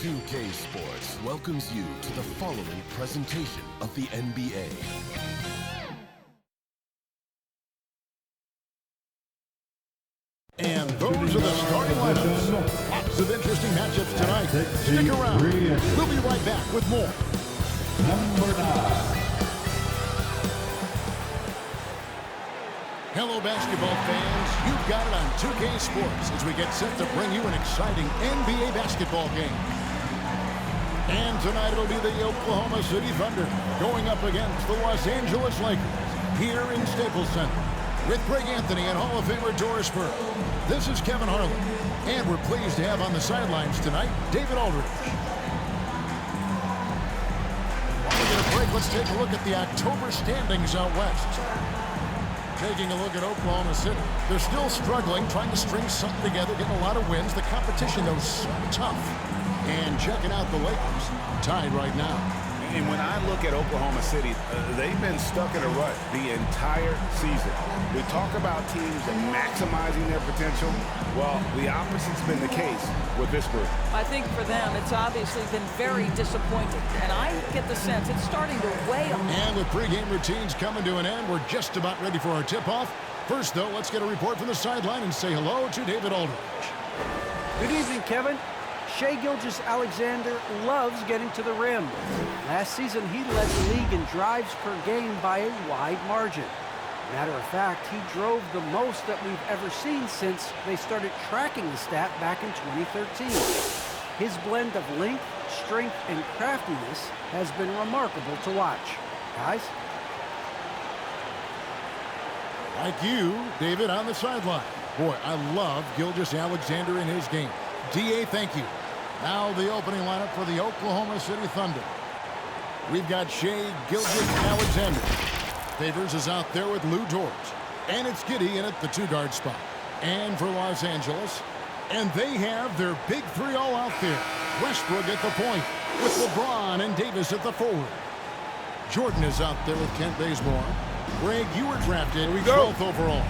2K Sports welcomes you to the following presentation of the NBA. And those are the starting lineups. Lots of interesting matchups tonight. Stick around. We'll be right back with more. Number 9. Hello, basketball fans. You've got it on 2K Sports as we get set to bring you an exciting NBA basketball game. And tonight it'll be the Oklahoma City Thunder going up against the Los Angeles Lakers here in Staples Center. With Greg Anthony and Hall of Famer Doris Burke. This is Kevin Harlan. And we're pleased to have on the sidelines tonight, David Aldridge. While we get a break, let's take a look at the October standings out west. Taking a look at Oklahoma City. They're still struggling, trying to string something together, getting a lot of wins. The competition, though, so tough. And checking out the Lakers, tied right now. And when I look at Oklahoma City, they've been stuck in a rut the entire season. We talk about teams maximizing their potential. Well, the opposite's been the case with this group. I think for them, it's obviously been very disappointing. And I get the sense it's starting to weigh on them. And with pregame routines coming to an end, we're just about ready for our tip-off. First, though, let's get a report from the sideline and say hello to David Aldridge. Good evening, Kevin. Shai Gilgeous-Alexander loves getting to the rim. Last season, he led the league in drives per game by a wide margin. Matter of fact, he drove the most that we've ever seen since they started tracking the stat back in 2013. His blend of length, strength, and craftiness has been remarkable to watch. Guys? Like you, David, on the sideline. Boy, I love Gilgeous-Alexander in his game. DA, thank you. Now the opening lineup for the Oklahoma City Thunder. We've got Shai Gilgeous-Alexander. Favors is out there with Lou Dort. And it's Giddey in at the two-guard spot. And for Los Angeles. And they have their big three all out there. Westbrook at the point with LeBron and Davis at the forward. Jordan is out there with Kent Bazemore. Greg, you were drafted 12th overall.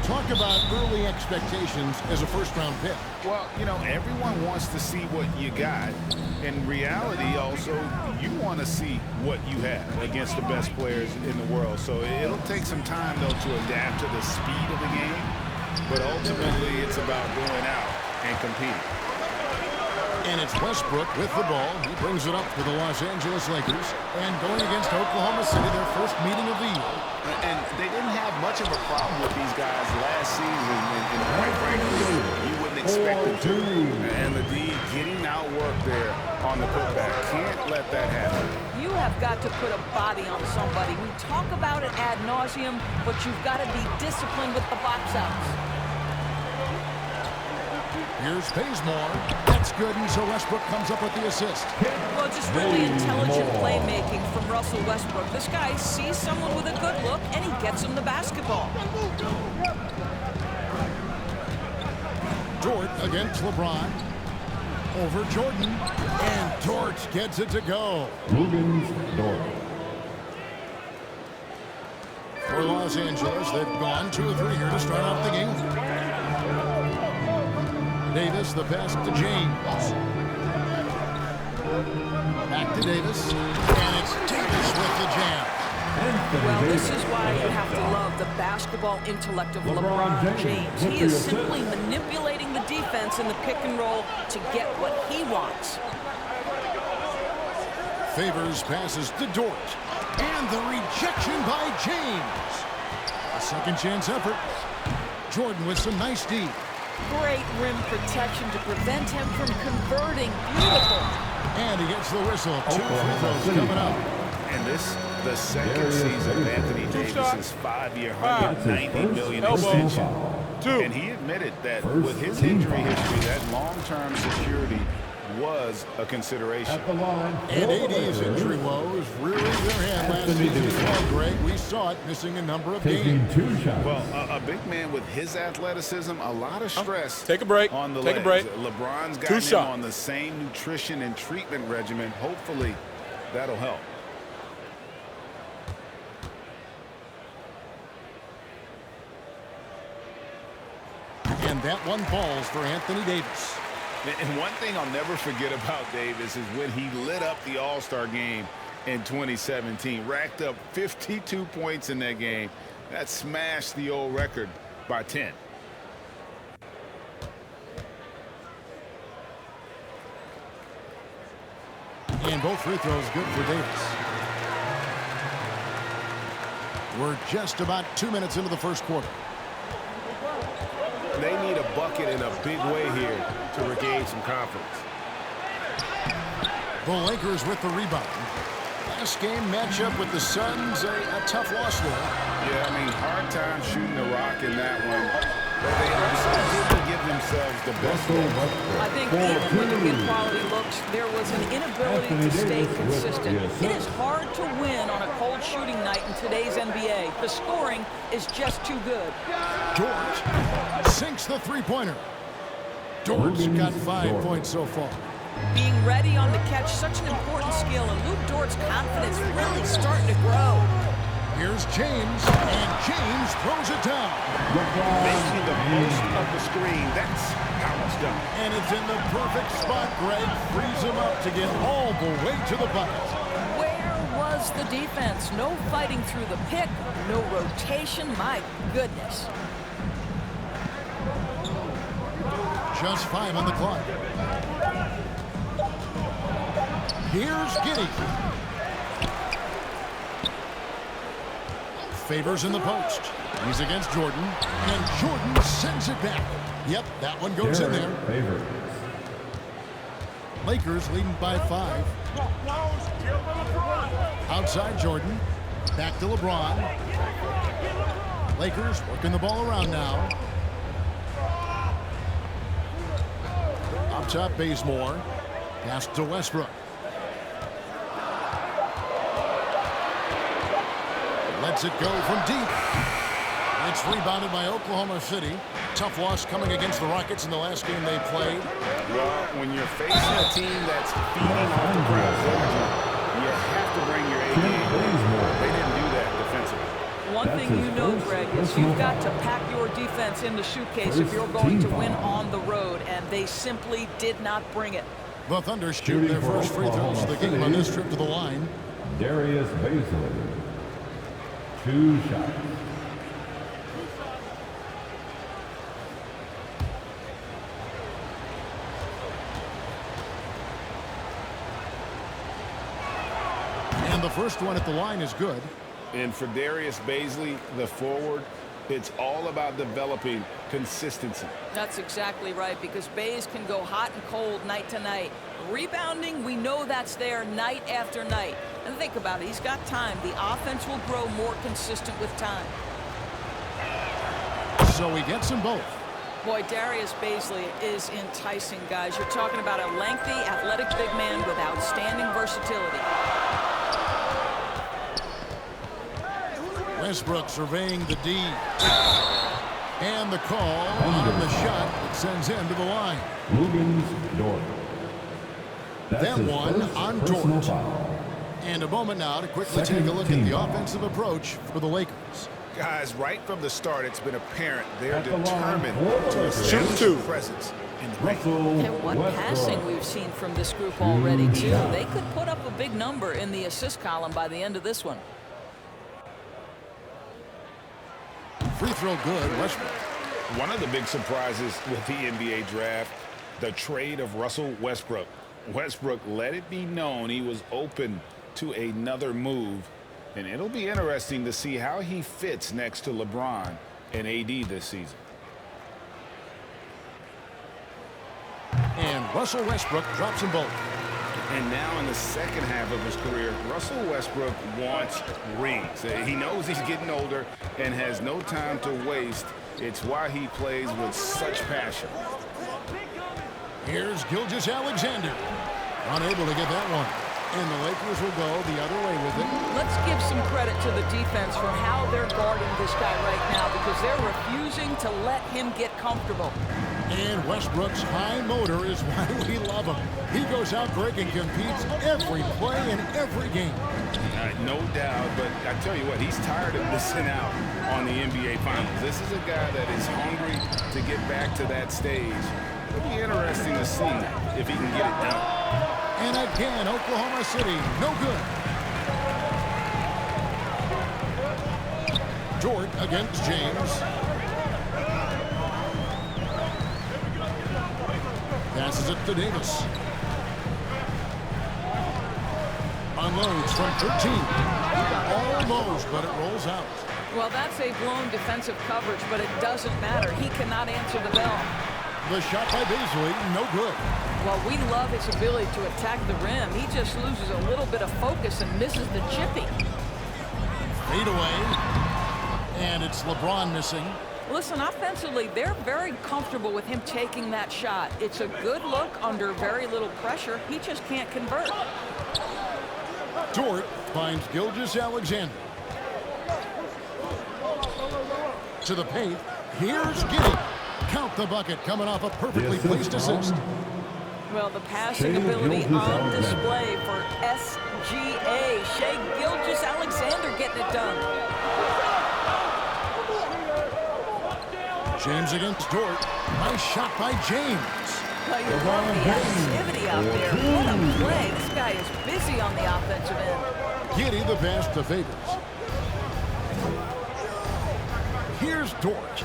Talk about early expectations as a first-round pick. Well, you know, everyone wants to see what you got. In reality, also, you want to see what you have against the best players in the world. So it'll take some time, though, to adapt to the speed of the game. But ultimately, it's about going out and competing. And it's Westbrook with the ball. He brings it up for the Los Angeles Lakers. And going against Oklahoma City, their first meeting of the year. And they didn't have much of a problem with these guys last season. And quite frankly, you wouldn't expect them to. And the D getting outworked there on the putback. Can't let that happen. You have got to put a body on somebody. We talk about it ad nauseum, but you've got to be disciplined with the box outs. Here's Bazemore. That's good, and so Westbrook comes up with the assist. Well, just really intelligent playmaking from Russell Westbrook. This guy sees someone with a good look, and he gets him the basketball. Dort against LeBron. Over Jordan. And Dort gets it to go. Dort. For Los Angeles, they've gone 2 or 3 here to start off the game. Davis, the pass to James. Back to Davis. And it's Davis with the jam. Well, this is why you have to love the basketball intellect of LeBron James. He is simply manipulating the defense in the pick and roll to get what he wants. Favors passes to Dort. And the rejection by James. A second chance effort. Jordan with some nice D. Great rim protection to prevent him from converting. Beautiful. And he gets the whistle. 2 free throws coming up. And this, the second season of Anthony Davis's 5-year, $190 million extension. And he admitted that with his injury history, that long-term security was a consideration. And AD's injury woes rearing their head last season as well, Greg. We saw it missing a number of games. Well, a big man with his athleticism, a lot of stress Take a break. on the Take legs. a break. LeBron's got him on the same nutrition and treatment regimen. Hopefully, that'll help. And that one falls for Anthony Davis. And one thing I'll never forget about Davis is when he lit up the All-Star game in 2017. Racked up 52 points in that game. That smashed the old record by 10. And both free throws good for Davis. We're just about 2 minutes into the first quarter. They need a bucket in a big way here to regain some confidence. The Lakers with the rebound. Last game matchup with the Suns, a tough loss there. Yeah, I mean, hard time shooting the rock in that one. But they also didn't give themselves the best look. I think even when you get quality looks, there was an inability to stay consistent. It is hard to win on a cold shooting night in today's NBA. The scoring is just too good. George sinks the three-pointer. George got 5 points so far. Being ready on the catch, such an important skill, and Luke Dort's confidence really starting to grow. Here's James, and James throws it down. Making the most of the screen. That's how it's done. And it's in the perfect spot. Greg frees him up to get all the way to the bucket. Where was the defense? No fighting through the pick, no rotation. My goodness. Just 5 on the clock. Here's Giddey. Favors in the post. He's against Jordan. And Jordan sends it back. Yep, that one goes in there. Favors. Lakers leading by 5. Outside Jordan. Back to LeBron. Lakers working the ball around now. Up top, Bazemore. Pass to Westbrook. Lets it go from deep. It's rebounded by Oklahoma City. Tough loss coming against the Rockets in the last game they played. Well, when you're facing a team that's feeding off the crowd's energy, you have to bring your A game. They didn't do that defensively. One thing you know, Greg, is you've got to pack your defense in the suitcase if you're going to win on the road, and they simply did not bring it. The Thunder shoot their first free throws of the game on this trip to the line. Darius Bazley. 2 shots. And the first one at the line is good. And for Darius Bazley, the forward, it's all about developing consistency. That's exactly right, because Bays can go hot and cold night to night. Rebounding, we know that's there night after night. And think about it, he's got time. The offense will grow more consistent with time. So he gets them both. Boy, Darius Bazley is enticing, guys. You're talking about a lengthy, athletic big man with outstanding versatility. Westbrook surveying the D. And the call on the shot that sends him to the line. Rubens Dort. That one on Dort. And a moment now to quickly take a look at the offensive approach for the Lakers. Guys, right from the start, it's been apparent they're determined to establish presence in the paint. And what passing we've seen from this group already, too. They could put up a big number in the assist column by the end of this one. Free throw good, Westbrook. One of the big surprises with the NBA draft, the trade of Russell Westbrook. Westbrook let it be known he was open to another move, and it'll be interesting to see how he fits next to LeBron and AD this season. And Russell Westbrook drops them both. And now in the second half of his career, Russell Westbrook wants rings. He knows he's getting older and has no time to waste. It's why he plays with such passion. Here's Gilgeous-Alexander. Unable to get that one. And the Lakers will go the other way with it. Let's give some credit to the defense for how they're guarding this guy right now, because they're refusing to let him get comfortable. And Westbrook's high motor is why we love him. He goes out, Greg, and competes every play in every game. No doubt, but I tell you what, he's tired of missing out on the NBA Finals. This is a guy that is hungry to get back to that stage. It'll be interesting to see if he can get it done. And again, Oklahoma City, no good. Dort against James. Passes it to Davis. Unloads from 13. Almost, but it rolls out. Well, that's a blown defensive coverage, but it doesn't matter. He cannot answer the bell. The shot by Beasley, no good. Well, we love his ability to attack the rim. He just loses a little bit of focus and misses the chippy. Fade away. And it's LeBron missing. Listen, offensively, they're very comfortable with him taking that shot. It's a good look under very little pressure. He just can't convert. Dort finds Gilgeous-Alexander. To the paint. Here's Giddey. Count the bucket coming off a perfectly placed assist. Well, the passing ability on display for SGA. Shai Gilgeous-Alexander getting it done. James against Dort. Nice shot by James. Well, you love the activity out there. What a play. This guy is busy on the offensive end. Giddey the pass to Favors. Here's Dort.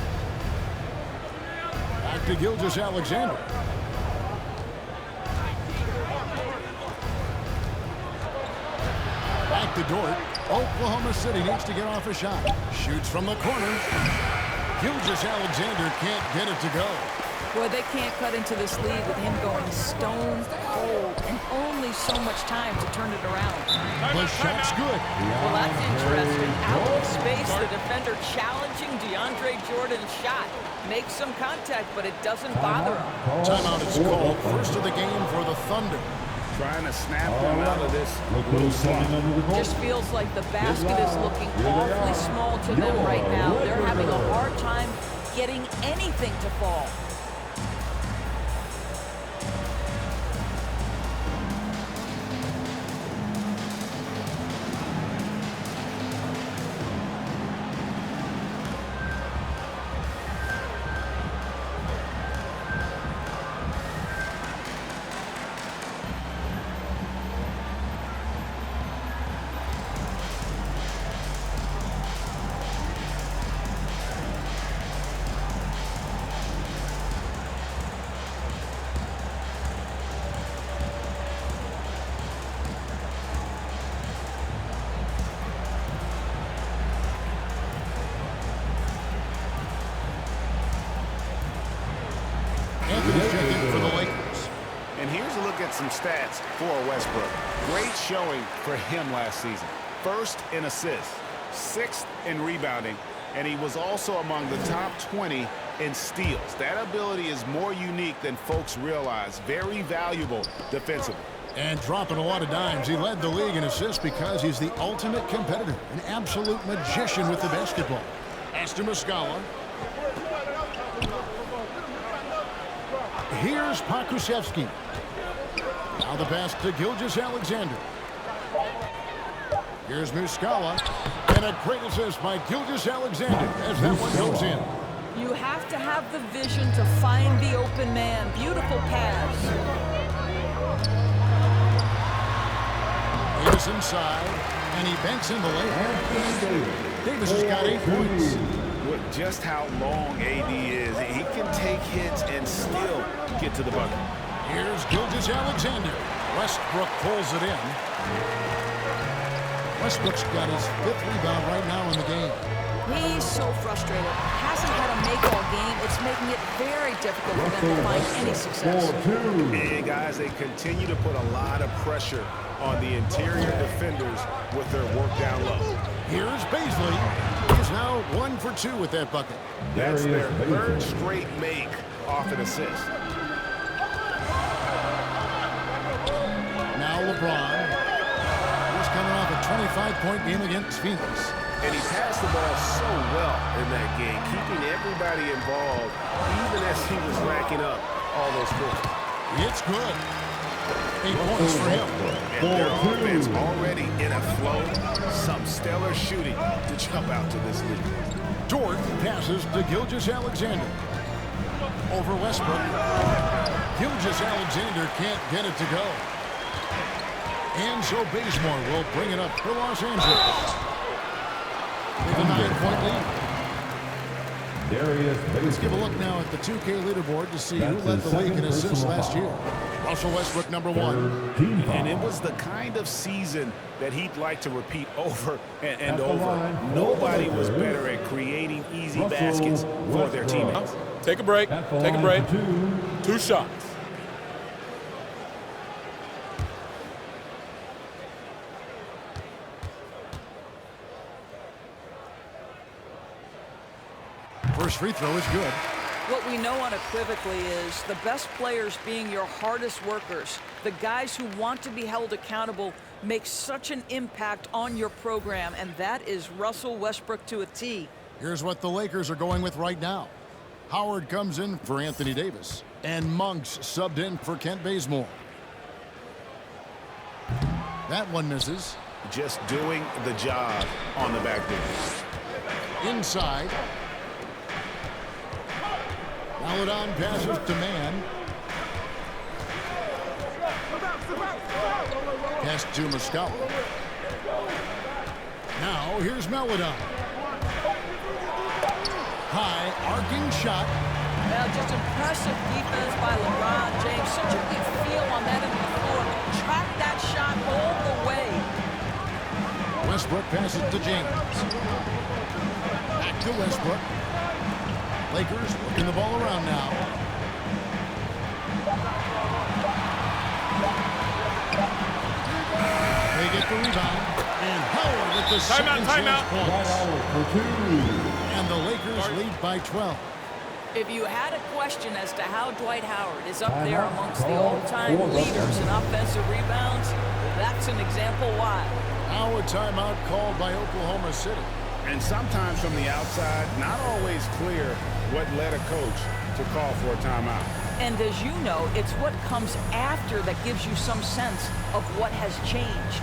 Back to Gilgeous-Alexander. Back to Dort. Oklahoma City needs to get off a shot. Shoots from the corner. Gilgeous-Alexander can't get it to go. Boy, they can't cut into this lead with him going stone cold and only so much time to turn it around. The shot's good. Well, that's interesting. Out of space, the defender challenging DeAndre Jordan's shot. Makes some contact, but it doesn't bother him. Timeout is called. First of the game for the Thunder. Trying to snap them out of this little slump. Just feels like the basket is looking awfully small to them right now. They're having a hard time getting anything to fall. For the Lakers. And here's a look at some stats for Westbrook. Great showing for him last season. First in assists, 6th in rebounding, and he was also among the top 20 in steals. That ability is more unique than folks realize. Very valuable defensively. And dropping a lot of dimes. He led the league in assists because he's the ultimate competitor. An absolute magician with the basketball. Aston Muscala. Here's Pokusevski. Now the pass to Gilgeous-Alexander. Here's Muscala. And a great assist by Gilgeous-Alexander as that one goes in. You have to have the vision to find the open man. Beautiful pass. Davis inside, and he banks in the layup. Davis has got 8 points. With just how long AD is, he can take hits and still get to the bucket. Here's Gilgeous-Alexander. Westbrook pulls it in. Westbrook's got his 5th rebound right now in the game. He's so frustrated. Hasn't had a make all game. It's making it very difficult for them to find any success. And guys, they continue to put a lot of pressure on the interior defenders with their work down low. Here's Beasley. He's now 1 for 2 with that bucket. That's their 3rd straight make off an assist. Now LeBron. He's coming off a 25-point game against Phoenix. And he passed the ball so well in that game, keeping everybody involved, even as he was racking up all those points. It's good. 8 points for him. And their offense already in a flow. Some stellar shooting to jump out to this lead. Dort passes to Gilgeous-Alexander. Over Westbrook. Gilgeous-Alexander can't get it to go. And so Bazemore will bring it up for Los Angeles with a 9-point lead. Let's give a look now at the 2K leaderboard to see who led the league in assists last year. Russell Westbrook, number 1. And it was the kind of season that he'd like to repeat over and over. Nobody was better at creating easy baskets for their teammates. Take a break. Take a break. 2 shots. First free throw is good. What we know unequivocally is the best players being your hardest workers, the guys who want to be held accountable, make such an impact on your program, and that is Russell Westbrook to a T. Here's what the Lakers are going with right now. Howard comes in for Anthony Davis, and Monks subbed in for Kent Bazemore. That one misses. Just doing the job on the backboard. Inside. Maladon passes to Man. Pass to Muscala. Now here's Maladon. High arcing shot. Well, just impressive defense by LeBron James. Such a good feel on that end of the floor. Track that shot all the way. Westbrook passes to James. Back to Westbrook. Lakers working the ball around now. They get the rebound. And Howard with the second chance points. And the Lakers lead by 12. If you had a question as to how Dwight Howard is up there amongst the all-time leaders in offensive rebounds, that's an example why. Now a timeout called by Oklahoma City. And sometimes from the outside, not always clear what led a coach to call for a timeout. And as you know, it's what comes after that gives you some sense of what has changed.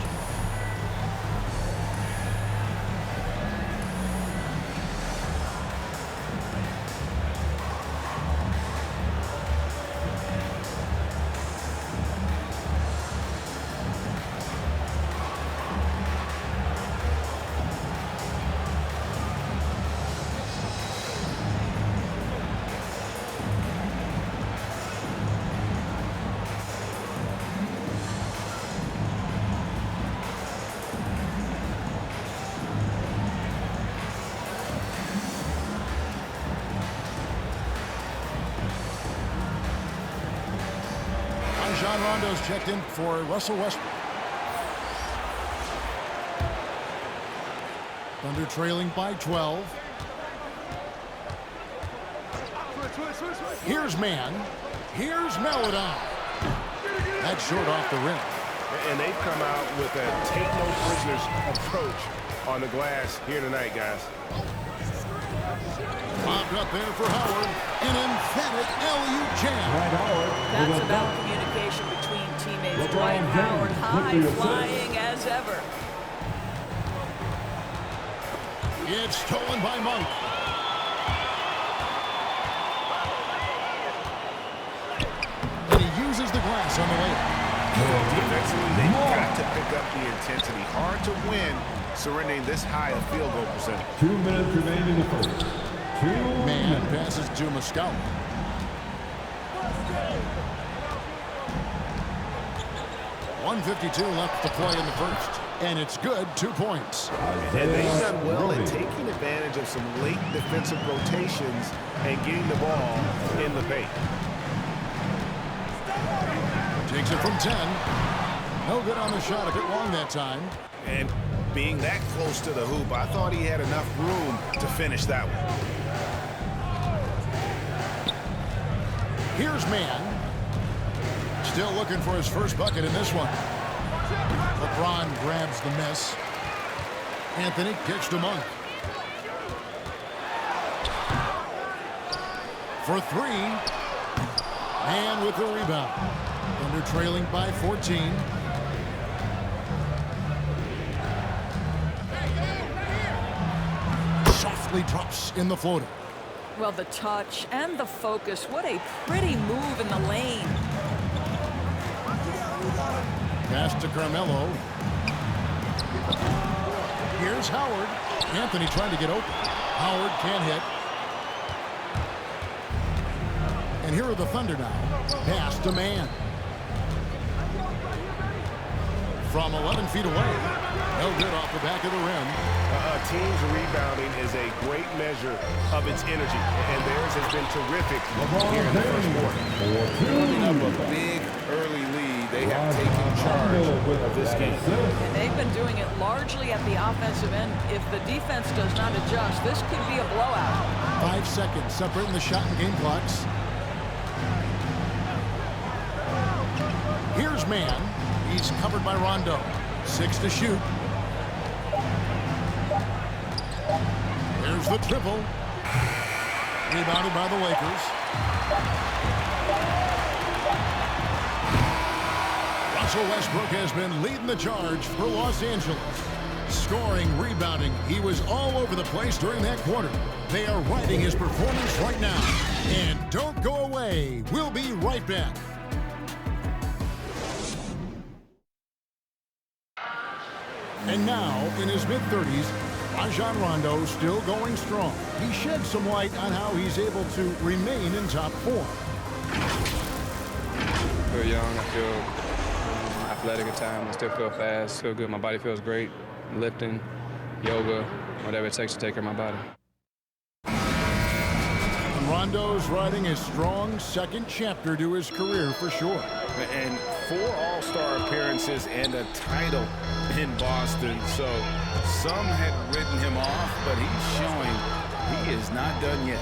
John Rondo's checked in for Russell Westbrook. Thunder trailing by 12. Here's Man. Here's Maladon. That's short off the rim. And they've come out with a take no prisoners approach on the glass here tonight, guys. Popped up there for Howard. An emphatic alley-oop jam. That's about communication between teammates. Dwight Howard high flying as ever. It's stolen by Monk. And he uses the glass on the layup. Defensively, they've got to pick up the intensity. Hard to win surrendering this high a field goal percentage. 2 minutes remaining in the first. Man passes to Muscala. .152 left to play in the first. And it's good, 2 points. And they've done well at taking advantage of some late defensive rotations and getting the ball in the paint. Takes it from 10. No good on the shot, a bit long that time. And being that close to the hoop, I thought he had enough room to finish that one. Here's Man. Still looking for his first bucket in this one. LeBron grabs the miss. Anthony kicks to Monk. For 3. Man with the rebound. Under trailing by 14. Softly drops in the floater. Well, the touch and the focus, what a pretty move in the lane. Pass to Carmelo. Here's Howard. Anthony trying to get open. Howard can't hit. And here are the Thunder now. Pass to Man. From 11 feet away. No good off the back of the rim. A team's rebounding is a great measure of its energy, and theirs has been terrific here in the first quarter. Coming up a big early lead, they have taken charge of this game. And they've been doing it largely at the offensive end. If the defense does not adjust, this could be a blowout. 5 seconds separating the shot and game clocks. Here's Man. He's covered by Rondo. 6 to shoot. There's the triple. Rebounded by the Lakers. Russell Westbrook has been leading the charge for Los Angeles. Scoring, rebounding. He was all over the place during that quarter. They are riding his performance right now. And don't go away. We'll be right back. And now, in his mid-30s, Rajon Rondo still going strong. He sheds some light on how he's able to remain in top form. I feel young. I feel athletic at times. I still feel fast. Feel good. My body feels great. Lifting, yoga, whatever it takes to take care of my body. And Rondo's riding a strong second chapter to his career for sure. And 4 All-Star appearances and a title in Boston. So some had written him off, but he's showing he is not done yet.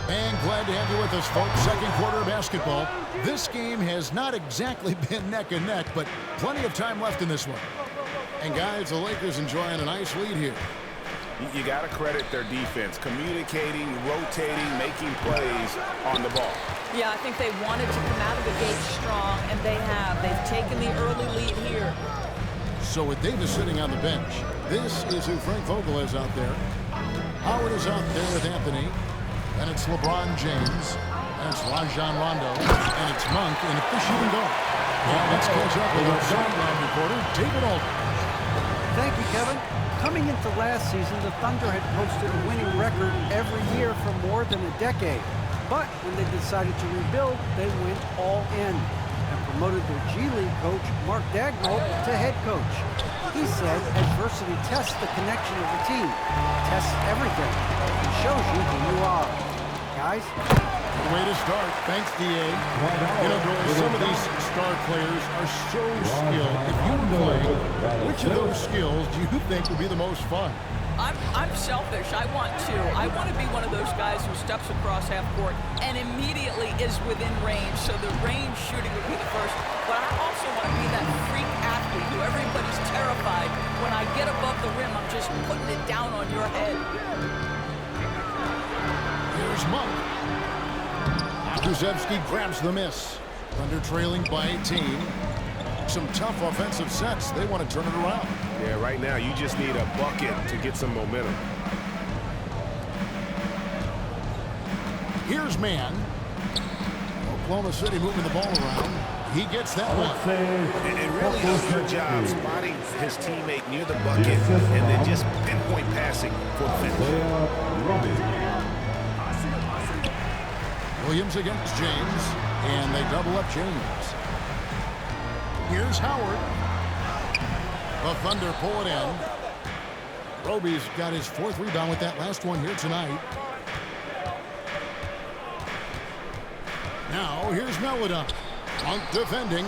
And glad to have you with us, folks. Second quarter of basketball. This game has not exactly been neck and neck, but plenty of time left in this one. And guys, the Lakers enjoying a nice lead here. You got to credit their defense, communicating, rotating, making plays on the ball. Yeah, I think they wanted to come out of the gate strong, and they have. They've taken the early lead here. So with Davis sitting on the bench, this is who Frank Vogel is out there. Howard is out there with Anthony. And it's LeBron James. And it's Rajon Rondo. And it's Monk in the shooting guard. And let's catch up with our sideline reporter, David Aldridge. Thank you, Kevin. Coming into last season, the Thunder had posted a winning record every year for more than a decade. But when they decided to rebuild, they went all in and promoted their G League coach, Mark Dagnall, to head coach. He said adversity tests the connection of the team, tests everything, and shows you who you are. Guys? Good way to start. Thanks, D.A. You know, Bill, some of these star players are so skilled. If you were playing, which of those skills do you think would be the most fun? I'm selfish. I want to be one of those guys who steps across half court and immediately is within range. So the range shooting would be the first. But I also want to be that freak athlete who everybody's terrified. When I get above the rim, I'm just putting it down on your head. Here's Monk. Krzyzewski grabs the miss. Thunder trailing by 18. Some tough offensive sets. They want to turn it around. Yeah, right now you just need a bucket to get some momentum. Here's Man. Oklahoma City moving the ball around. He gets that one. And really does their job spotting his teammate near the bucket and then just pinpoint passing for the finish. Williams against James, and they double up James. Here's Howard. The Thunder pull it in. Roby's got his 4th rebound with that last one here tonight. Now here's Melodon. Monk defending.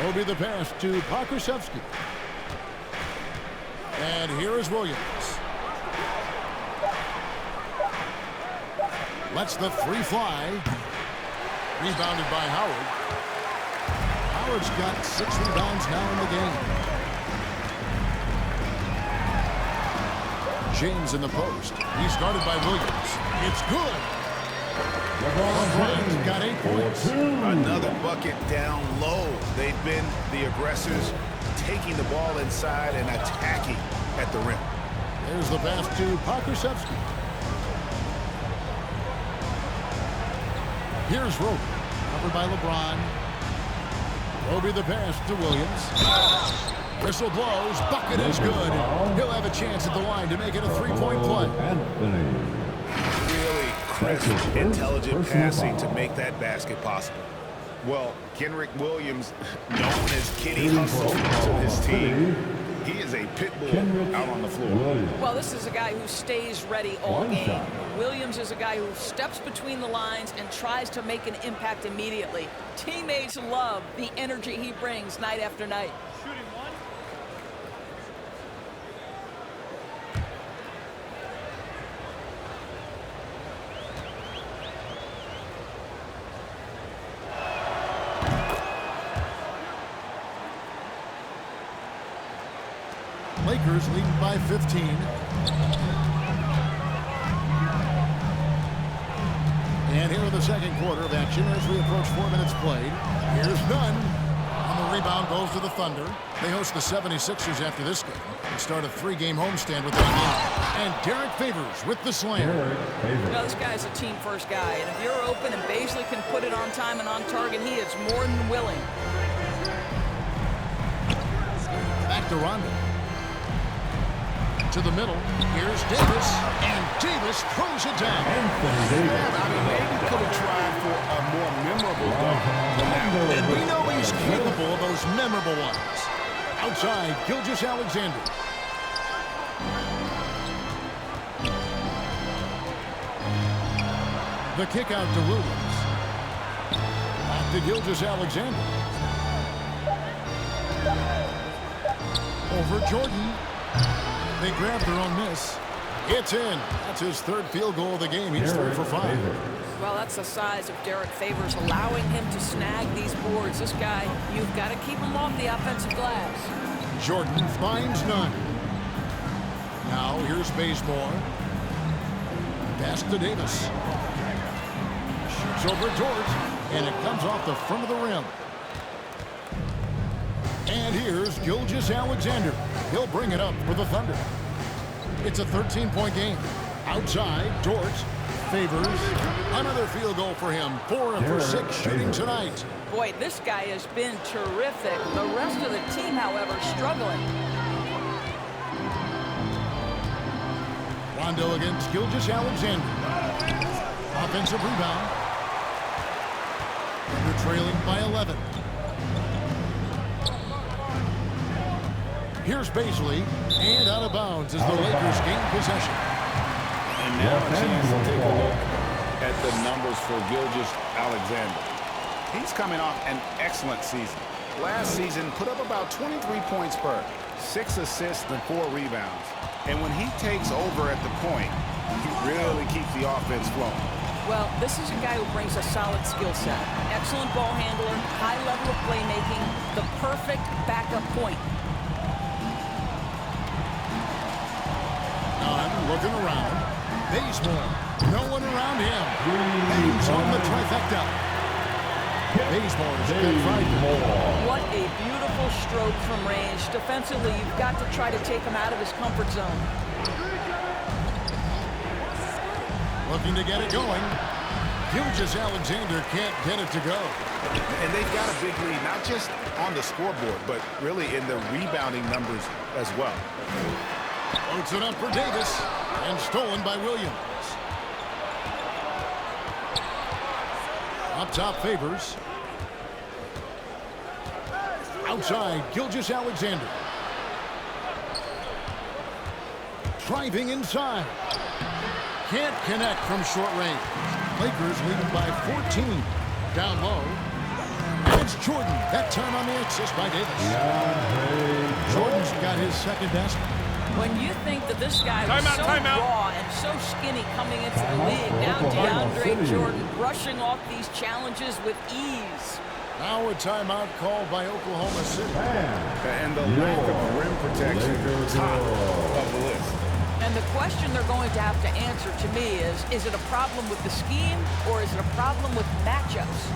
Roby the pass to Krzyzewski. And here is Williams. Lets the 3 fly. Rebounded by Howard. Howard's got 6 rebounds now in the game. James in the post. He's guarded by Williams. It's good. LeBron's got 8 points. Another bucket down low. They've been the aggressors, taking the ball inside and attacking at the rim. There's the pass to Krzyzewski. Here's Roby. Covered by LeBron. Roby the pass to Williams. Whistle blows. Bucket is good. He'll have a chance at the line to make it a three-point play. Really crisp, intelligent passing to make that basket possible. Well, Kenrick Williams, known as Kitty Hustle to his team, he is a pit bull out on the floor. Well, this is a guy who stays ready all game. Williams is a guy who steps between the lines and tries to make an impact immediately. Teammates love the energy he brings night after night. Lakers leading by 15. And here in the second quarter of action as we approach 4 minutes played. Here's Nunn. On the rebound goes to the Thunder. They host the 76ers after this game. They start a 3-game homestand with that game. And Derek Favors with the slam. Well, this guy's a team-first guy. And if you're open and Baisley can put it on time and on target, he is more than willing. Back to Rondo. To the middle. Here's Davis. And Davis throws it down. I mean, maybe could have tried for a more memorable dunk than that one. And we know he's capable of those memorable ones. Outside, Gilgeous-Alexander. The kick out to Williams. Back to Gilgeous-Alexander. Over Jordan. They grab their own miss. It's in. That's his third field goal of the game. He's 3 for 5. Well, that's the size of Derek Favors, allowing him to snag these boards. This guy, you've got to keep him off the offensive glass. Jordan finds none. Now here's Bazemore. Pass to Davis. Shoots over George, and it comes off the front of the rim. And here's Gilgeous-Alexander. He'll bring it up for the Thunder. It's a 13-point game. Outside, George. Favors. Another field goal for him. 4 for 6 shooting tonight. Boy, this guy has been terrific. The rest of the team, however, struggling. Rondo against Gilgeous-Alexander. Offensive rebound. They're trailing by 11. Here's Baisley, and out of bounds as the Lakers gain possession. And now a chance to take a look at the numbers for Gilgeous-Alexander. He's coming off an excellent season. Last season, put up about 23 points per, 6 assists and 4 rebounds. And when he takes over at the point, he really keeps the offense flowing. Well, this is a guy who brings a solid skill set. Excellent ball handler, high level of playmaking, the perfect backup point. Looking around. Bazemore. No one around him. He's on the trifecta. Bazemore's been fighting. What a beautiful stroke from range. Defensively, you've got to try to take him out of his comfort zone. Looking to get it going. Gilgeous-Alexander can't get it to go. And they've got a big lead, not just on the scoreboard, but really in the rebounding numbers as well. Floats it up for Davis, and stolen by Williams. Up top, Favors. Outside, Gilgeous-Alexander. Driving inside. Can't connect from short range. Lakers leading by 14. Down low. And it's Jordan. That time on the assist by Davis. Jordan's got his second basket. When you think that this guy was so raw and so skinny coming into the league, now DeAndre Jordan brushing off these challenges with ease. Now a timeout called by Oklahoma City. And the lack of rim protection top of the list. And the question they're going to have to answer to me is it a problem with the scheme or is it a problem with matchups?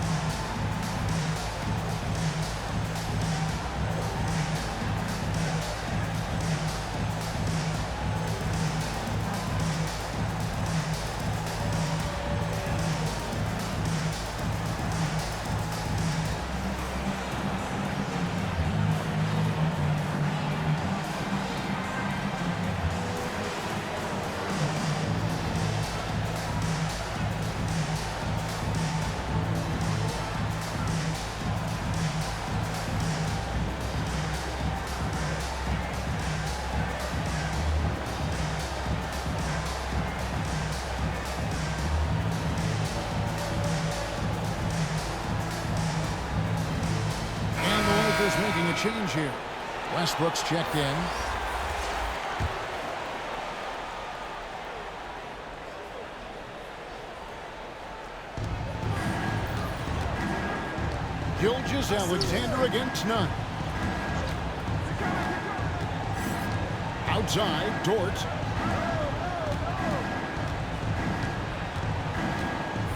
change here. Westbrook's checked in. Gilgeous-Alexander against Nunn. Outside, Dort.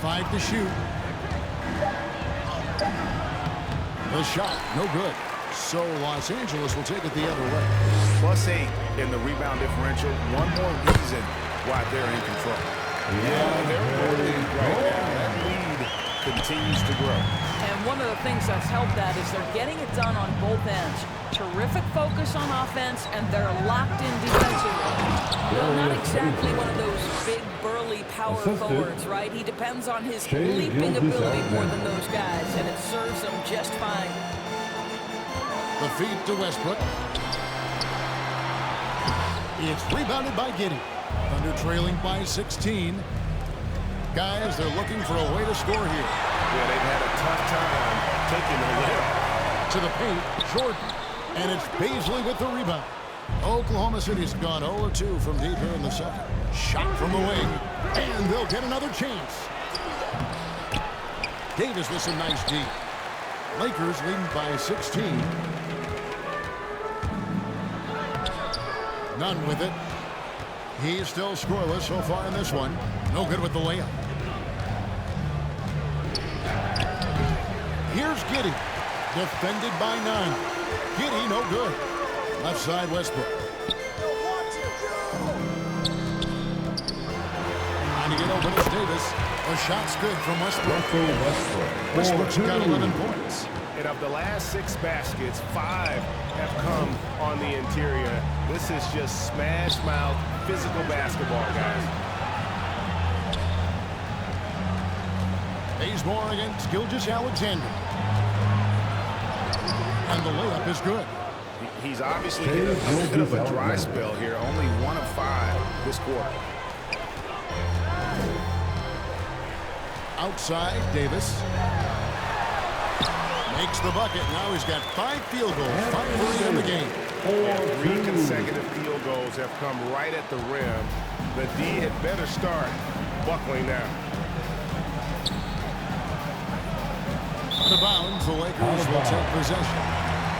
5 to shoot. The shot, no good. So Los Angeles will take it the other way. +8 in the rebound differential. One more reason why they're in control. Yeah, they're winning right now. That lead continues to grow. And one of the things that's helped that is they're getting it done on both ends. Terrific focus on offense, and they're locked in defensively. Well, not exactly one of those big, burly power forwards, right? He depends on his leaping ability more than those guys, and it serves him just fine. The feed to Westbrook. It's rebounded by Giddey. Thunder trailing by 16. Guys, they're looking for a way to score here. Yeah, they've had a tough time taking the layup. To the paint, Jordan. And it's Beasley with the rebound. Oklahoma City's gone 0-2 from deep here in the second. Shot from the wing. And they'll get another chance. Davis with some nice D. Lakers leading by 16. Nunn with it. He's still scoreless so far in this one. No good with the layup. Here's Giddey. Defended by Nunn. Giddey, no good. Left side, Westbrook. Trying to get open is Davis. The shot's good from Westbrook. Westbrook's got 11 points. And of the last 6 baskets, 5 have come on the interior. This is just smash mouth, physical basketball, guys. Bazemore against Gilgeous-Alexander. And the layup is good. He's obviously hit a bit of a dry spell here. Only 1 of 5 this quarter. Outside, Davis. Makes the bucket. Now he's got 5 field goals. 5 in the game. And 3 consecutive field goals have come right at the rim. The D had better start buckling now. The bounds, the Lakers will take possession.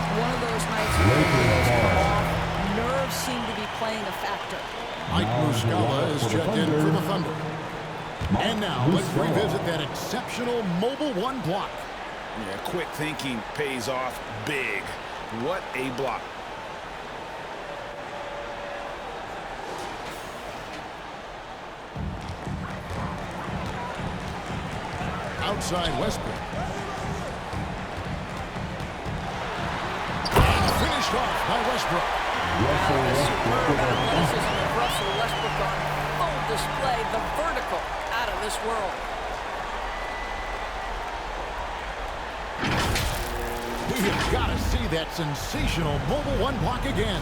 One of those nights when the come off, nerves seem to be playing a factor. Mike Muscala is checked in for the Thunder. And now let's revisit that exceptional mobile 1 block. Yeah, quick thinking pays off big. What a block. Outside Westbrook. Finished off by Westbrook. Russell Westbrook on full display, the vertical out of this world. We have got to see that sensational mobile 1 block again.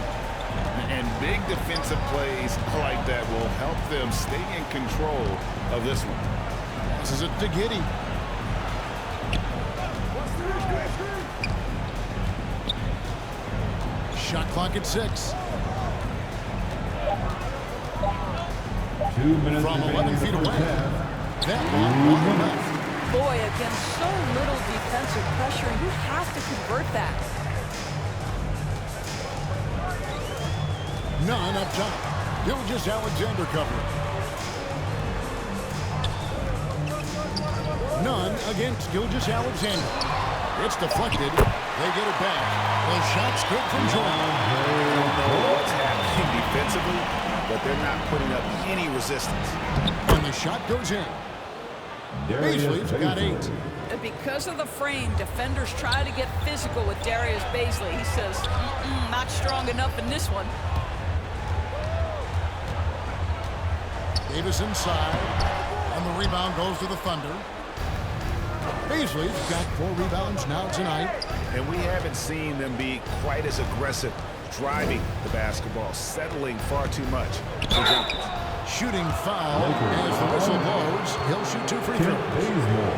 And big defensive plays like that will help them stay in control of this one. This is it to Giddey. Shot clock at 6. 2 minutes From 11 feet away. That one left. Boy, against so little defensive pressure, you have to convert that. Nunn up top. Gilgeous-Alexander covering. Nunn against Gilgeous-Alexander. It's deflected. They get it back. The shot's good from Jordan. They don't know what's happening defensively, but they're not putting up any resistance. And the shot goes in. Beasley's got 8. And because of the frame, defenders try to get physical with Darius Beasley. He says, not strong enough in this one. Davis inside. And the rebound goes to the Thunder. Beasley's got 4 rebounds now tonight. And we haven't seen them be quite as aggressive driving the basketball, settling far too much for jumpers. Shooting foul as the whistle blows. He'll shoot 2 free throws.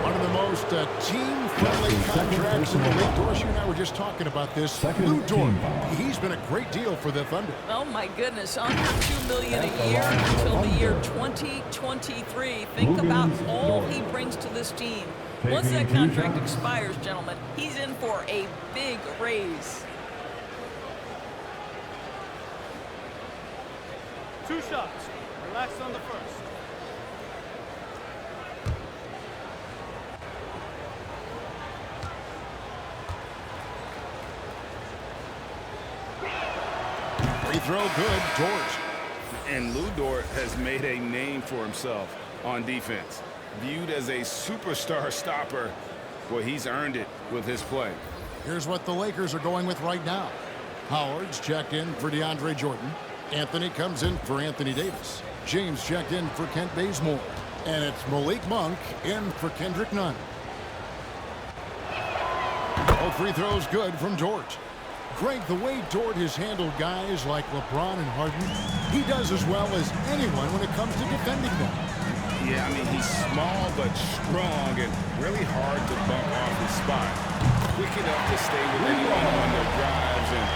One of the most most team-friendly contracts in the league. Dorsey and I were just talking about this. Lou Dort, he's been a great deal for the Thunder. Oh my goodness, under $2 million a year until the year 2023. Think about all he brings to this team. Once that contract expires, gentlemen, he's in for a big raise. 2 shots. Relax on the first. Free throw good, Dort. And Lou Dort has made a name for himself on defense. Viewed as a superstar stopper, well, he's earned it with his play. Here's what the Lakers are going with right now. Howard's checked in for DeAndre Jordan. Anthony comes in for Anthony Davis. James checked in for Kent Bazemore. And it's Malik Monk in for Kendrick Nunn. All free throws good from Dort. Greg, the way Dort has handled guys like LeBron and Harden, he does as well as anyone when it comes to defending them. Yeah, I mean, he's small but strong and really hard to bump off his spot. Quick enough to stay with anyone on their drives and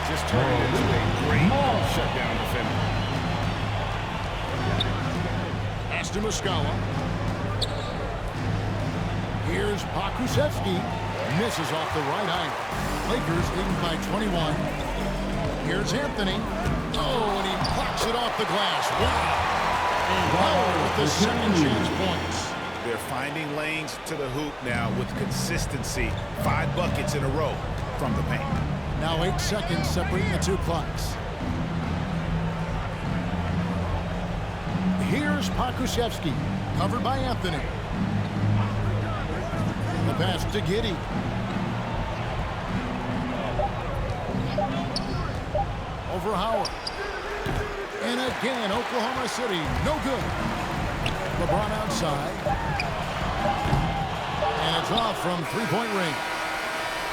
just turn it into a great shutdown defender. Pass to Muscala. Here's Pokusevski. Misses off the right iron. Lakers leading by 21. Here's Anthony. Oh, and he knocks it off the glass. Wow. Howard with the second chance points. They're finding lanes to the hoop now with consistency. 5 buckets in a row from the paint. Now 8 seconds separating the two clocks. Here's Pokusevski, covered by Anthony. The pass to Giddey. Over Howard. And again, Oklahoma City, no good. LeBron outside. And it's off from three-point range.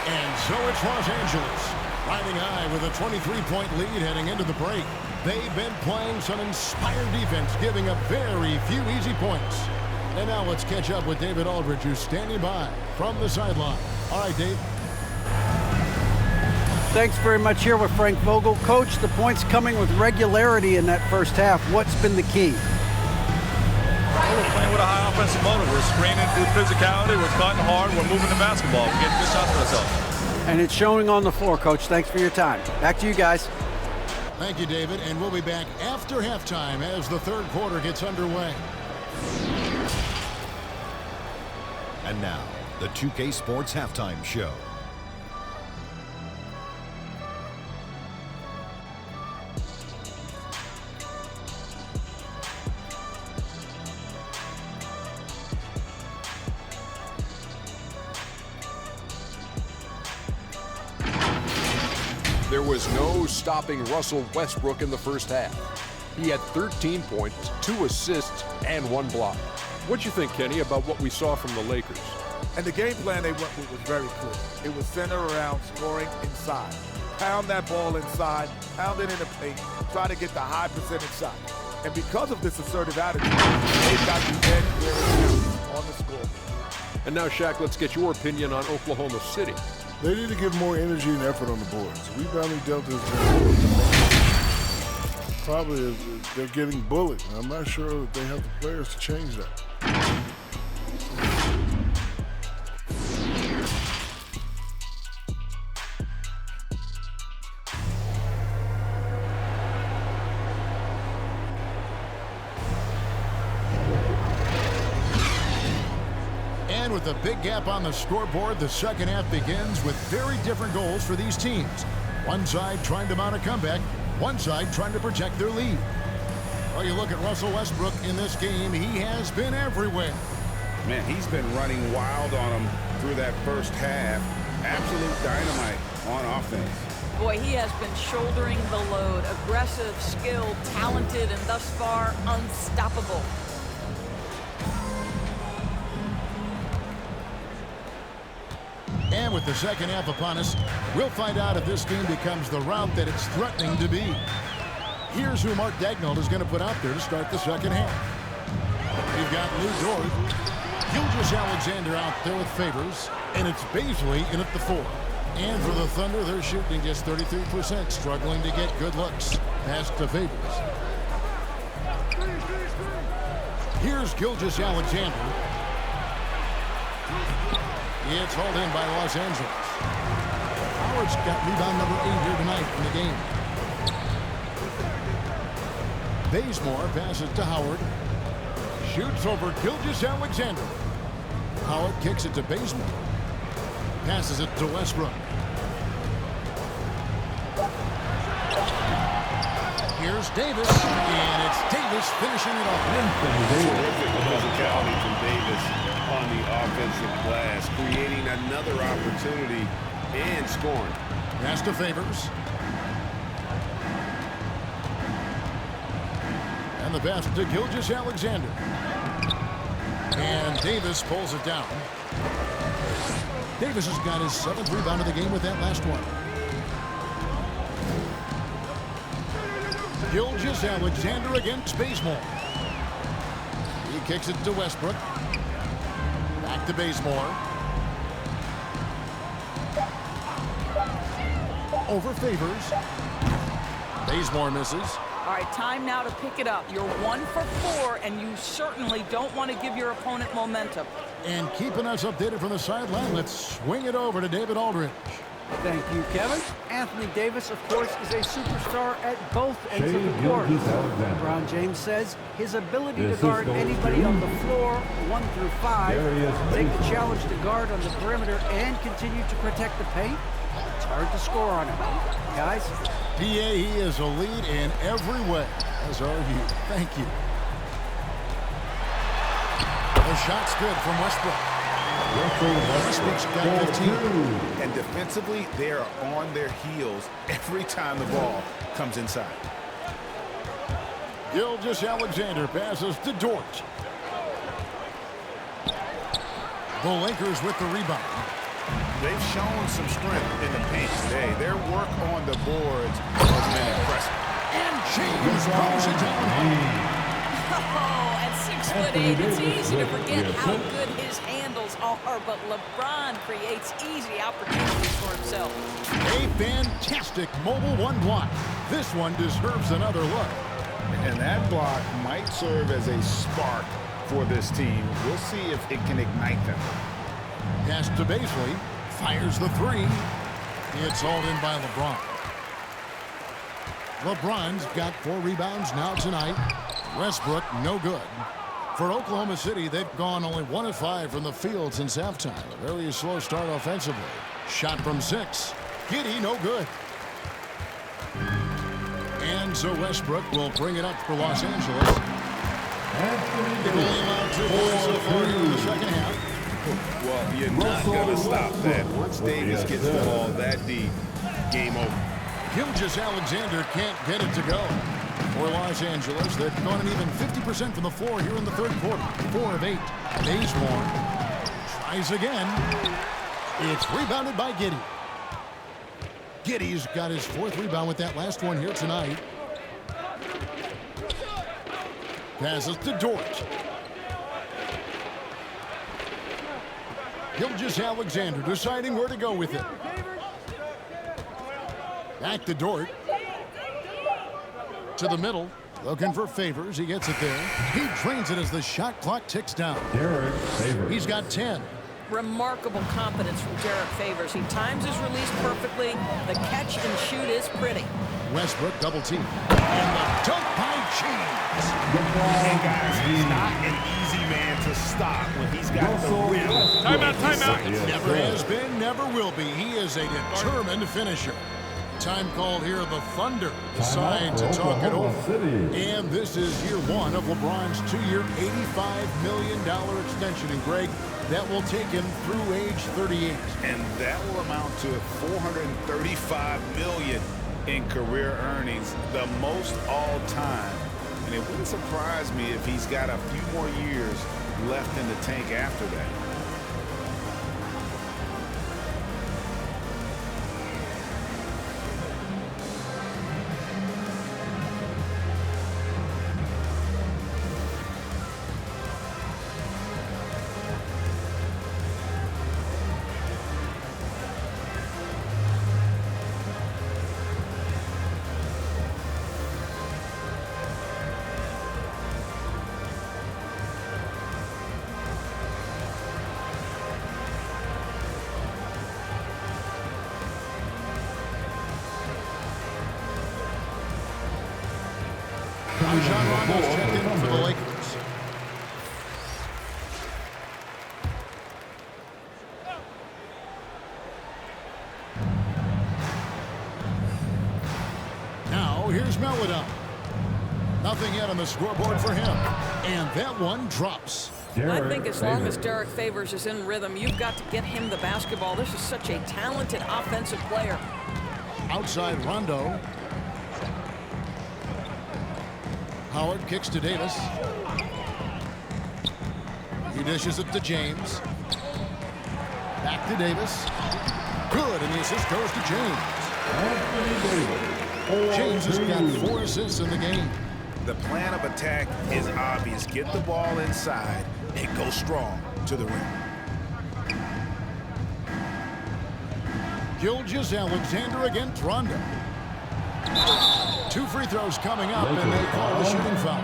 And so it's Los Angeles, riding high with a 23-point lead heading into the break. They've been playing some inspired defense, giving up very few easy points. And now let's catch up with David Aldridge, who's standing by from the sideline. All right, Dave. Thanks very much. Here with Frank Vogel. Coach, the points coming with regularity in that first half. What's been the key? We're playing with a high offensive motor. We're screening through physicality. We're cutting hard. We're moving the basketball. We're getting good shots for ourselves. And it's showing on the floor, Coach. Thanks for your time. Back to you guys. Thank you, David. And we'll be back after halftime as the third quarter gets underway. And now, the 2K Sports Halftime Show. There was no stopping Russell Westbrook in the first half. He had 13 points, 2 assists, and 1 block. What do you think, Kenny, about what we saw from the Lakers? And the game plan they went with was very clear. It was centered around scoring inside. Pound that ball inside, pound it in the paint, try to get the high percentage shot. And because of this assertive attitude, they've got the end where it counts on the score. And now, Shaq, let's get your opinion on Oklahoma City. They need to give more energy and effort on the boards. Rebounding delta is probably they're getting bullied. I'm not sure that they have the players to change that. And with a big gap on the scoreboard, the second half begins with very different goals for these teams. One side trying to mount a comeback, one side trying to protect their lead. Well, you look at Russell Westbrook in this game, he has been everywhere. Man, he's been running wild on them through that first half. Absolute dynamite on offense. Boy, he has been shouldering the load. Aggressive, skilled, talented, and thus far unstoppable. And with the second half upon us, we'll find out if this game becomes the route that it's threatening to be. Here's who Mark Daigneault is going to put out there to start the second half. We've got Lou Dort. Gilgeous Alexander out there with Favors, and it's Baisley in at the 4. And for the Thunder, they're shooting just 33%, struggling to get good looks. Pass to Favors. Here's Gilgeous Alexander. It's hauled in by Los Angeles. Howard's got rebound number 8 here tonight in the game. Bazemore passes to Howard. Shoots over Gilgeous Alexander. Howard kicks it to Bazemore. Passes it to Westbrook. Here's Davis, and it's Davis finishing it off. Terrific physicality from Davis on the offensive glass, creating another opportunity and scoring. Pass to Favors. And the pass to Gilgeous Alexander. And Davis pulls it down. Davis has got his 7th rebound of the game with that last one. Gilgeous Alexander against Bazemore. He kicks it to Westbrook. Back to Bazemore. Over Favors. Bazemore misses. All right, time now to pick it up. You're 1 for 4, and you certainly don't want to give your opponent momentum. And keeping us updated from the sideline, let's swing it over to David Aldridge. Thank you, Kevin. Anthony Davis, of course, is a superstar at both ends of the court. LeBron James says his ability to guard anybody on the floor, 1 through 5, take the challenge to guard on the perimeter and continue to protect the paint. It's hard to score on him. Guys? PA, he is a lead in every way, as are you. Thank you. The shot's good from Westbrook. Westbrook's got 15. And defensively, they are on their heels every time the ball comes inside. Gilgeous Alexander passes to Dort. The Lakers with the rebound. They've shown some strength in the paint today. Their work on the boards has been impressive. And James throws it down. Oh, at 6'8", it's easy to forget how good his handles are, but LeBron creates easy opportunities for himself. A fantastic mobile 1 block. This one deserves another look. And that block might serve as a spark for this team. We'll see if it can ignite them. Pass to Baisley. Fires the 3. It's hauled in by LeBron. LeBron's got 4 rebounds now tonight. Westbrook, no good. For Oklahoma City, they've gone only 1 of 5 from the field since halftime. A very slow start offensively. Shot from 6. Giddey, no good. And so Westbrook will bring it up for Los Angeles. They've only allowed 2 points so far here in the second half. Well, you're not going to stop that. Once Davis gets the ball that deep, game over. Gilgeous Alexander can't get it to go. For Los Angeles, they've gone an even 50% from the floor here in the third quarter. 4 of 8. Bazemore tries again. It's rebounded by Giddey. Giddey's got his 4th rebound with that last one here tonight. Passes to Dort. Gilgeous Alexander deciding where to go with it. Back to Dort. To the middle. Looking for Favors. He gets it there. He drains it as the shot clock ticks down. Derek Favors. He's got 10. Remarkable competence from Derek Favors. He times his release perfectly. The catch and shoot is pretty. Westbrook double team. And the dunk by James. And guys, he's not an easy man to stop when he's got the rim. Timeout. Never has been, never will be. He is a determined finisher. Time called here. The Thunder decide to talk it over. And this is year 1 of LeBron's 2-year, $85 million extension. And Greg, that will take him through age 38. And that will amount to $435 million in career earnings, the most all time. And it wouldn't surprise me if he's got a few more years left in the tank after that. Rajon Rondo's checked in for the Lakers. Now here's Melodon. Nothing yet on the scoreboard for him. And that one drops. I think as long as Derek Favors is in rhythm, you've got to get him the basketball. This is such a talented offensive player. Outside Rondo. Howard kicks to Davis. He dishes it to James. Back to Davis. Good, and the assist goes to James. James has got 4 assists in the game. The plan of attack is obvious. Get the ball inside and go strong to the rim. Gilgeous-Alexander against Rondo. 2 free throws coming up, and they call the shooting foul.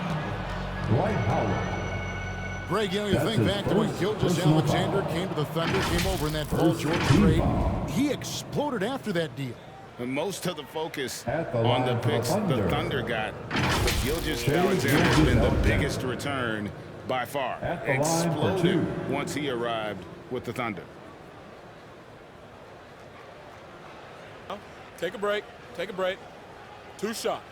Dwight Howard. Greg, you know, you think back to when Gilgeous-Alexander came to the Thunder, came over in that Paul George trade. He exploded after that deal. And most of the focus on the picks the Thunder got, but Gilgeous-Alexander has been the biggest return by far. Exploded once he arrived with the Thunder. Take a break. Take a break. 2 shots.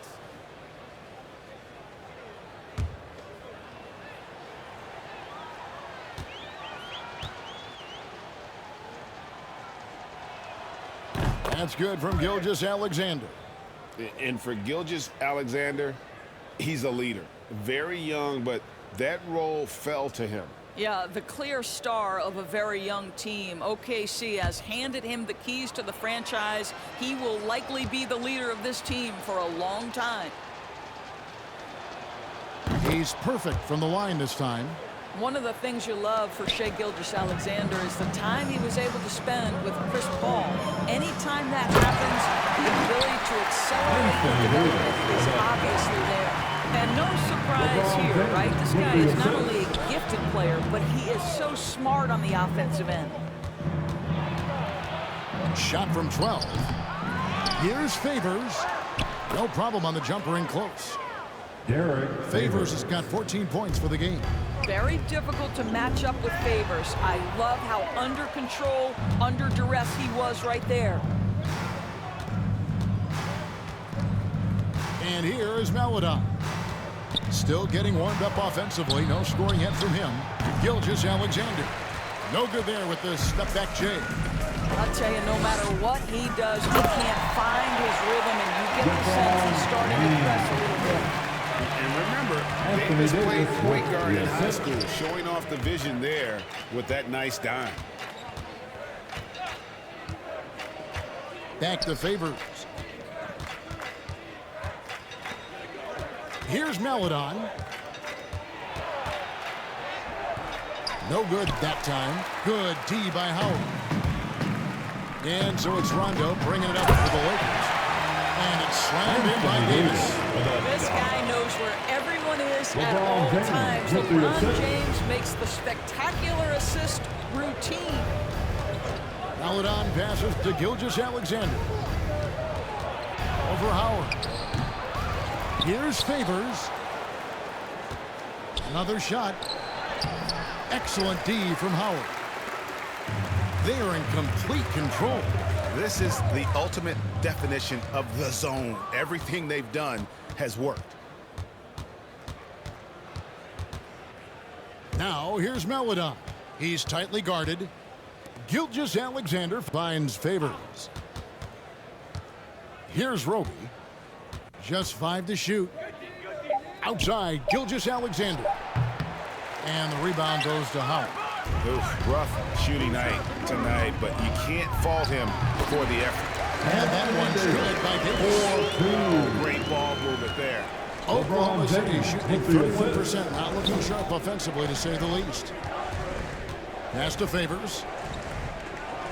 That's good from Gilgeous-Alexander. And for Gilgeous-Alexander, he's a leader. Very young, but that role fell to him. Yeah, the clear star of a very young team. OKC has handed him the keys to the franchise. He will likely be the leader of this team for a long time. He's perfect from the line this time. One of the things you love for Shai Gilgeous-Alexander is the time he was able to spend with Chris Paul. Anytime that happens, the ability to accelerate the development is obviously there. And no surprise here, right? This guy is not only a gifted player, but he is so smart on the offensive end. Shot from 12. Here's Favors. No problem on the jumper in close. Favors has got 14 points for the game. Very difficult to match up with Favors. I love how under control, under duress he was right there. And here is Melodon. Still getting warmed up offensively. No scoring yet from him. Gilgeous-Alexander. No good there with the step-back J. I'll tell you, no matter what he does, he can't find his rhythm, and you get the sense he's starting to press a little bit. And remember, Davis played point guard in high school, showing off the vision there with that nice dime. Back to Favors. Here's Melodon. No good that time. Good D by Howard. And so it's Rondo bringing it up for the Lakers. And it's slammed in by Davis. This guy knows where everyone is at all times. LeBron James makes the spectacular assist routine. Melodon passes to Gilgeous-Alexander. Over Howard. Here's Favors. Another shot. Excellent D from Howard. They are in complete control. This is the ultimate definition of the zone. Everything they've done has worked. Now here's Melodon. He's tightly guarded. Gilgeous-Alexander finds Favors. Here's Roby. Just 5 to shoot. Outside, Gilgeous-Alexander. And the rebound goes to Howard. Oof, rough shooting night tonight, but you can't fault him for the effort. And that one's good by Davis. Great ball movement there. Oklahoma City shooting 31%. Not looking sharp offensively, to say the least. Pass to Favors.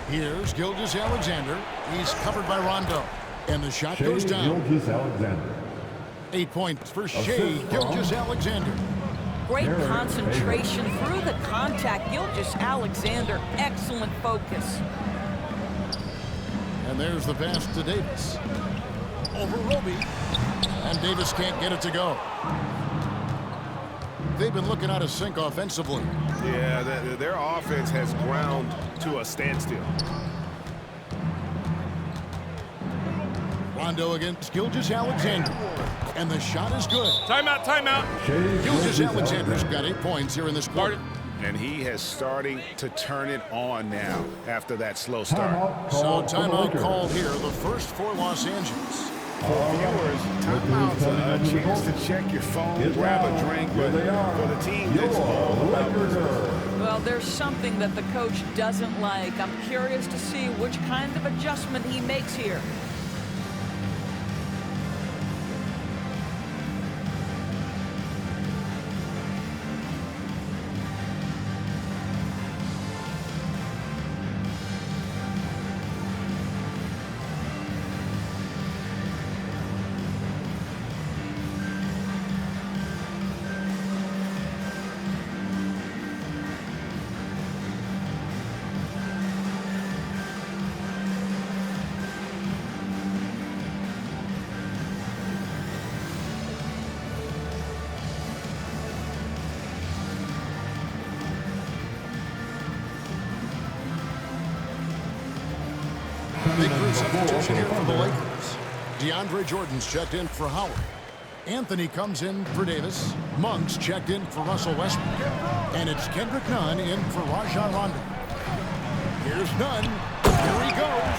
Here's Gilgeous-Alexander. He's covered by Rondo. And the shot goes down. 8 points for Shai Gilgeous-Alexander. Great concentration through the contact. Gilgeous-Alexander, excellent focus. And there's the pass to Davis. Over Roby. And Davis can't get it to go. They've been looking out of sync offensively. Yeah, their offense has ground to a standstill. Rondo against Gilgeous-Alexander. And the shot is good. Timeout, timeout. Gilgeous-Alexander's got 8 points here in this quarter. And he has starting to turn it on now after that slow start. So timeout called here, the first for Los Angeles. For viewers, timeout's a chance to check your phone, grab a drink, but for the team, that's all about business. Well, there's something that the coach doesn't like. I'm curious to see which kind of adjustment he makes here. Big crew substitution here for the Lakers. DeAndre Jordan's checked in for Howard. Anthony comes in for Davis. Monk's checked in for Russell Westbrook. And it's Kendrick Nunn in for Rajon Rondo. Here's Nunn. Here he goes.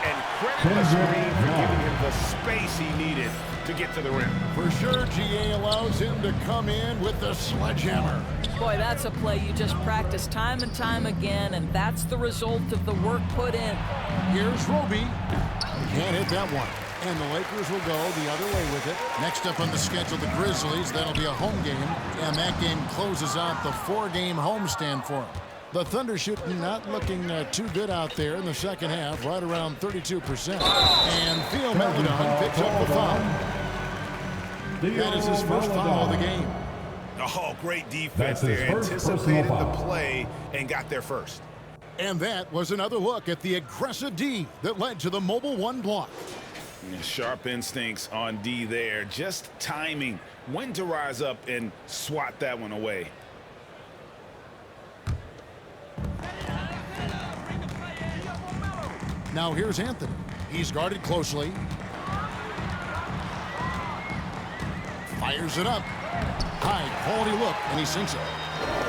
And credit the screen for giving him the space he needed to get to the rim. For sure, GA allows him to come in with the sledgehammer. Boy, that's a play you just practice time and time again, and that's the result of the work put in. Here's Roby. Can't hit that one. And the Lakers will go the other way with it. Next up on the schedule, the Grizzlies. That'll be a home game, and that game closes out the 4-game homestand for them. The Thunder shooting not looking too good out there in the second half, right around 32%. And Theo Maledon picks up the foul. That is his first foul of the game. Oh, great defense there. Anticipated the play and got there first. And that was another look at the aggressive D that led to the Mobile One block. Sharp instincts on D there. Just timing when to rise up and swat that one away. Now here's Anthony. He's guarded closely. Fires it up. High quality look, and he sinks it.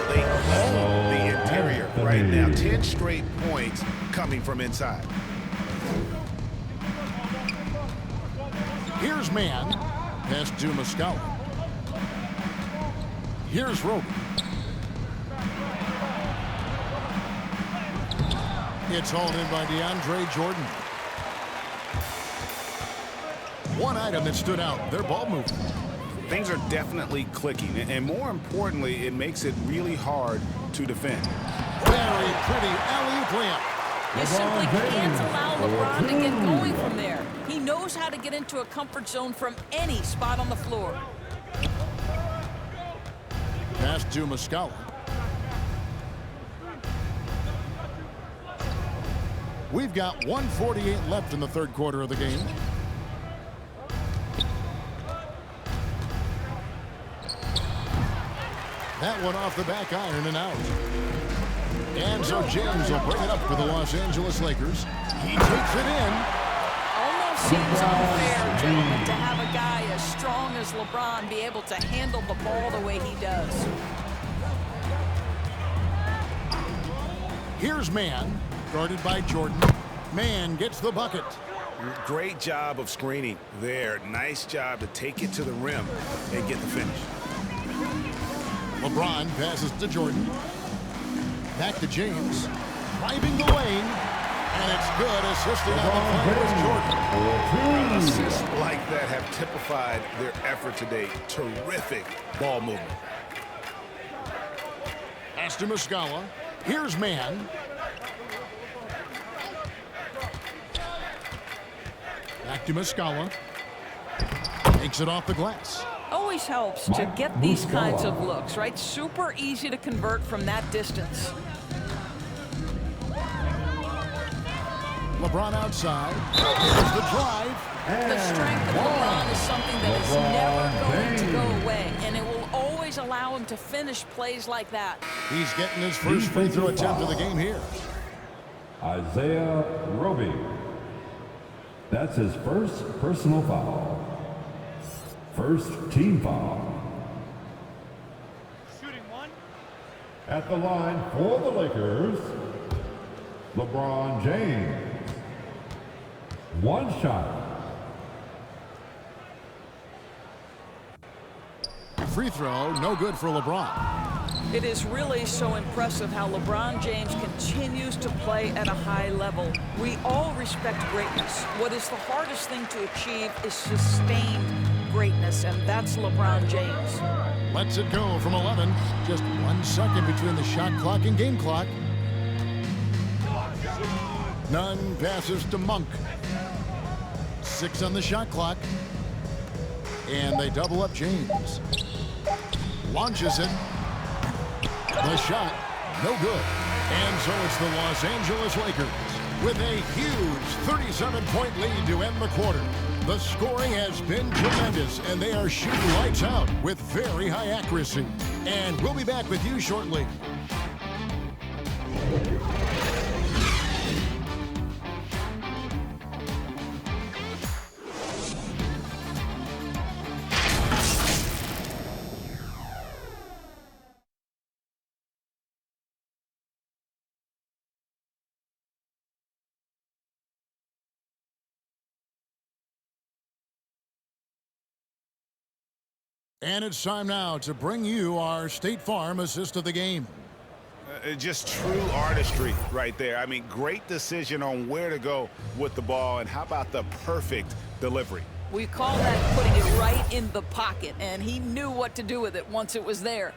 They own the interior right now. 10 straight points coming from inside. Here's Man. Pass to Muscala. Here's Roby. It's hauled in by DeAndre Jordan. One item that stood out, their ball movement. Things are definitely clicking, and more importantly, it makes it really hard to defend. Very pretty alley-oop layup. You simply can't allow LeBron to get going from there. He knows how to get into a comfort zone from any spot on the floor. Pass to Muscala. We've got 1:48 left in the third quarter of the game. That one off the back iron and out. And so James will bring it up for the Los Angeles Lakers. He takes it in. Almost seems unfair, gentlemen, to have a guy as strong as LeBron be able to handle the ball the way he does. Here's Man, guarded by Jordan. Man gets the bucket. Great job of screening there. Nice job to take it to the rim and get the finish. LeBron passes to Jordan. Back to James. Driving the lane. And it's good. Assisting on the play was Jordan. Assists like that have typified their effort today. Terrific ball movement. Pass to Muscala. Here's Man. Back to Muscala. Takes it off the glass. Always helps to get these kinds of looks, right? Super easy to convert from that distance. LeBron outside. Here's the drive. The strength of LeBron is something that is never going to go away, and it will always always allow him to finish plays like that. He's getting his first free throw attempt of the game here. Isaiah Roby. That's his first personal foul. First team foul. Shooting one. At the line for the Lakers, LeBron James. One shot. Free throw, no good for LeBron. It is really so impressive how LeBron James continues to play at a high level. We all respect greatness. What is the hardest thing to achieve is sustained greatness, and that's LeBron James. Lets it go from 11. Just 1 second between the shot clock and game clock. Nunn passes to Monk. 6 on the shot clock. And they double up James. Launches it. The shot, no good. And so it's the Los Angeles Lakers with a huge 37-point lead to end the quarter. The scoring has been tremendous, and they are shooting lights out with very high accuracy. And we'll be back with you shortly. And it's time now to bring you our State Farm assist of the game. Just true artistry right there. I mean, great decision on where to go with the ball, and how about the perfect delivery? We call that putting it right in the pocket, and he knew what to do with it once it was there.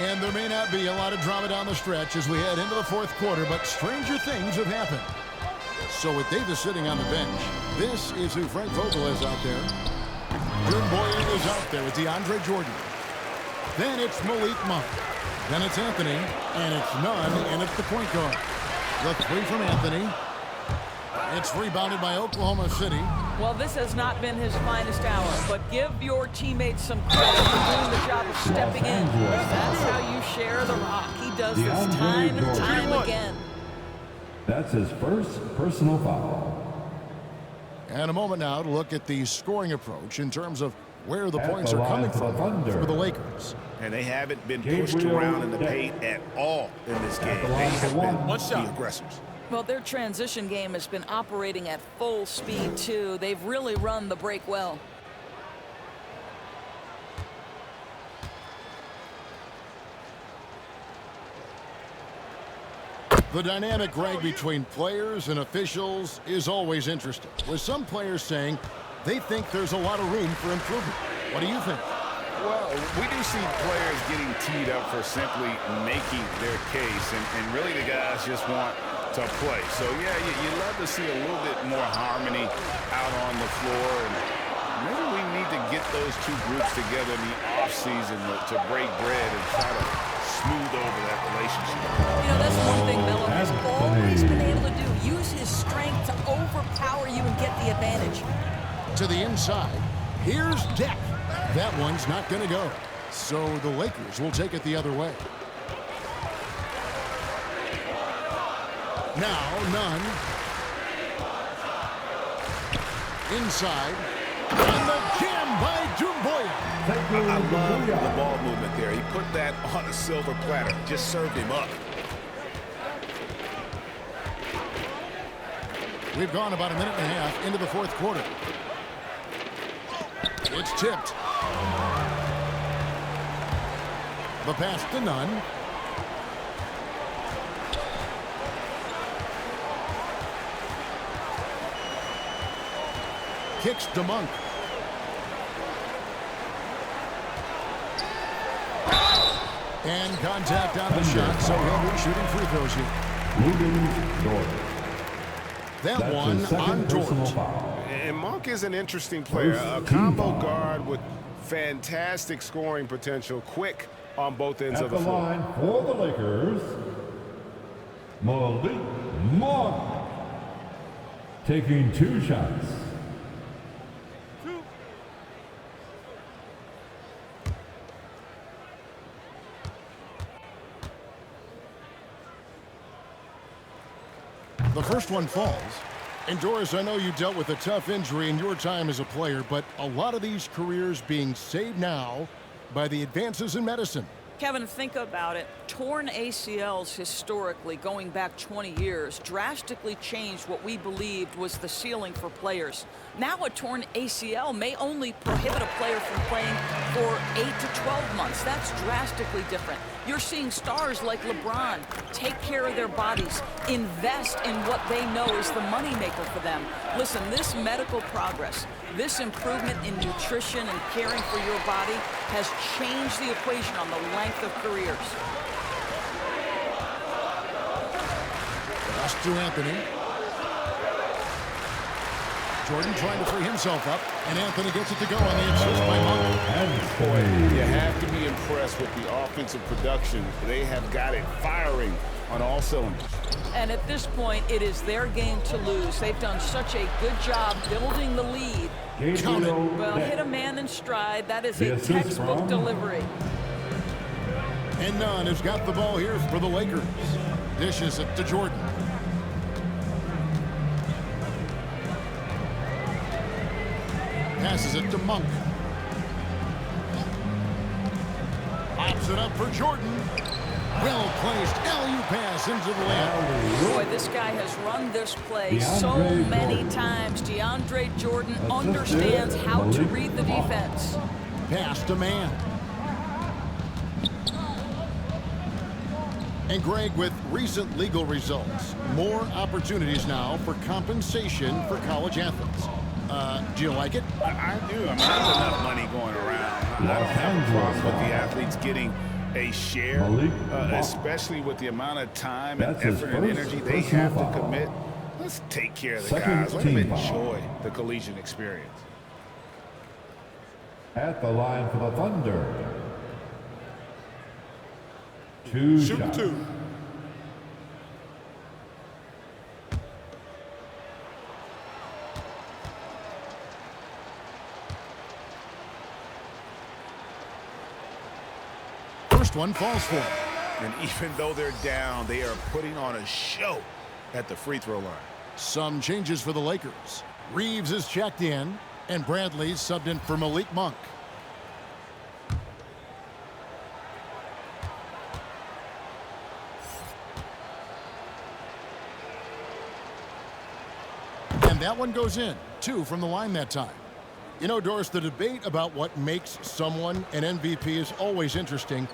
And there may not be a lot of drama down the stretch as we head into the fourth quarter, but stranger things have happened. So with Davis sitting on the bench, this is who Frank Vogel is out there. Boyer is out there with DeAndre Jordan. Then it's Malik Monk. Then it's Anthony, and it's Nunn, and it's the point guard. The three from Anthony. It's rebounded by Oklahoma City. Well, this has not been his finest hour, but give your teammates some credit for doing the job of stepping in. That's how you share the rock. He does this time and time again. That's his first personal foul. And a moment now to look at the scoring approach in terms of where the points are coming from for the Lakers. And they haven't been pushed around in the paint at all in this game. They have been the aggressors. Well, their transition game has been operating at full speed, too. They've really run the break well. The dynamic, Greg, between players and officials is always interesting, with some players saying they think there's a lot of room for improvement. What do you think? Well, we do see players getting teed up for simply making their case, and really the guys just want to play. So, yeah, you love to see a little bit more harmony out on the floor, and maybe we need to get those two groups together in the offseason to break bread and try to smooth over that relationship. You know, that's one thing Melo has always been able to do. Use his strength to overpower you and get the advantage. To the inside, here's Deck. That one's not going to go. So the Lakers will take it the other way. Now, Nunn. Inside. And the jam by Boyer. I love the ball movement there. He put that on a silver platter. Just served him up. We've gone about a minute and a half into the fourth quarter. It's tipped. The pass to Nunn. Kicks to Monk. And contact on the shot, so he'll be shooting free throws here. That one on Dort. And Monk is an interesting player, a combo guard with fantastic scoring potential, quick on both ends of the floor. At the line for the Lakers, Malik Monk. taking 2 shots. The first one falls. And Doris, I know you dealt with a tough injury in your time as a player, but a lot of these careers being saved now by the advances in medicine. Kevin, think about it. Torn ACLs historically, going back 20 years, drastically changed what we believed was the ceiling for players. Now a torn ACL may only prohibit a player from playing for 8 to 12 months. That's drastically different. You're seeing stars like LeBron take care of their bodies, invest in what they know is the moneymaker for them. Listen, this medical progress, this improvement in nutrition and caring for your body has changed the equation on the length of careers. Pass to Anthony. Jordan trying to free himself up, and Anthony gets it to go on the assist by Monk. Boy, you have to be impressed with the offensive production. They have got it firing on all cylinders. And at this point, it is their game to lose. They've done such a good job building the lead. Well, hit a man in stride. That is a textbook delivery. And Nunn has got the ball here for the Lakers. Dishes it to Jordan. Passes it to Monk. Pops it up for Jordan. Well-placed alley-oop pass into the lane. Boy, this guy has run this play so many times. DeAndre Jordan understands how to read the defense. Pass to man. And Greg, with recent legal results, more opportunities now for compensation for college athletes. Do you like it? I do. I mean, there's enough money going around. I don't have a problem with the athletes getting a share, especially with the amount of time and effort and energy they have to commit. Let's take care of the guys. Let them enjoy the collegiate experience. At the line for the Thunder. 2 shots. First one falls for him. And even though they're down, they are putting on a show at the free throw line. Some changes for the Lakers. Reeves is checked in, and Bradley's subbed in for Malik Monk. And that one goes in. 2 from the line that time. You know, Doris, the debate about what makes someone an MVP is always interesting.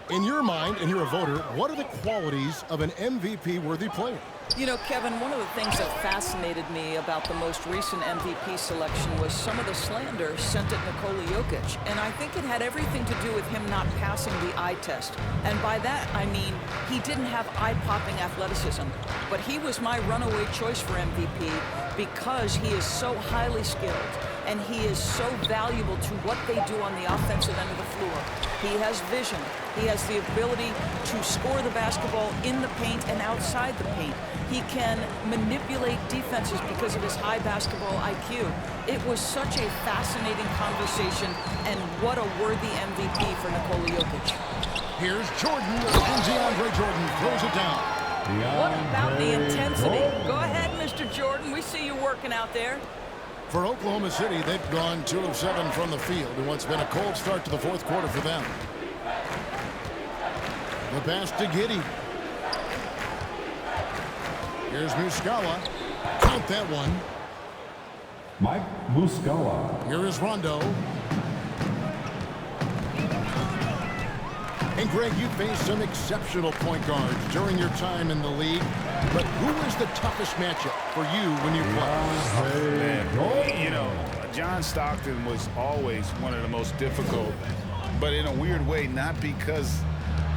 In your mind, and you're a voter, what are the qualities of an MVP-worthy player? You know, Kevin, one of the things that fascinated me about the most recent MVP selection was some of the slander sent at Nikola Jokic. And I think it had everything to do with him not passing the eye test. And by that, I mean he didn't have eye-popping athleticism. But he was my runaway choice for MVP because he is so highly skilled. And he is so valuable to what they do on the offensive end of the floor. He has vision. He has the ability to score the basketball in the paint and outside the paint. He can manipulate defenses because of his high basketball IQ. It was such a fascinating conversation, and what a worthy MVP for Nikola Jokic. Here's Jordan, and DeAndre Jordan throws it down. What about the intensity? Go ahead, Mr. Jordan. We see you working out there. For Oklahoma City, they've gone 2 of 7 from the field in what's been a cold start to the fourth quarter for them. The pass to Giddey. Here's Muscala. Count that one. Mike Muscala. Here is Rondo. And Greg, you faced some exceptional point guards during your time in the league. But who is the toughest matchup for you when you play? You know, John Stockton was always one of the most difficult, but in a weird way, not because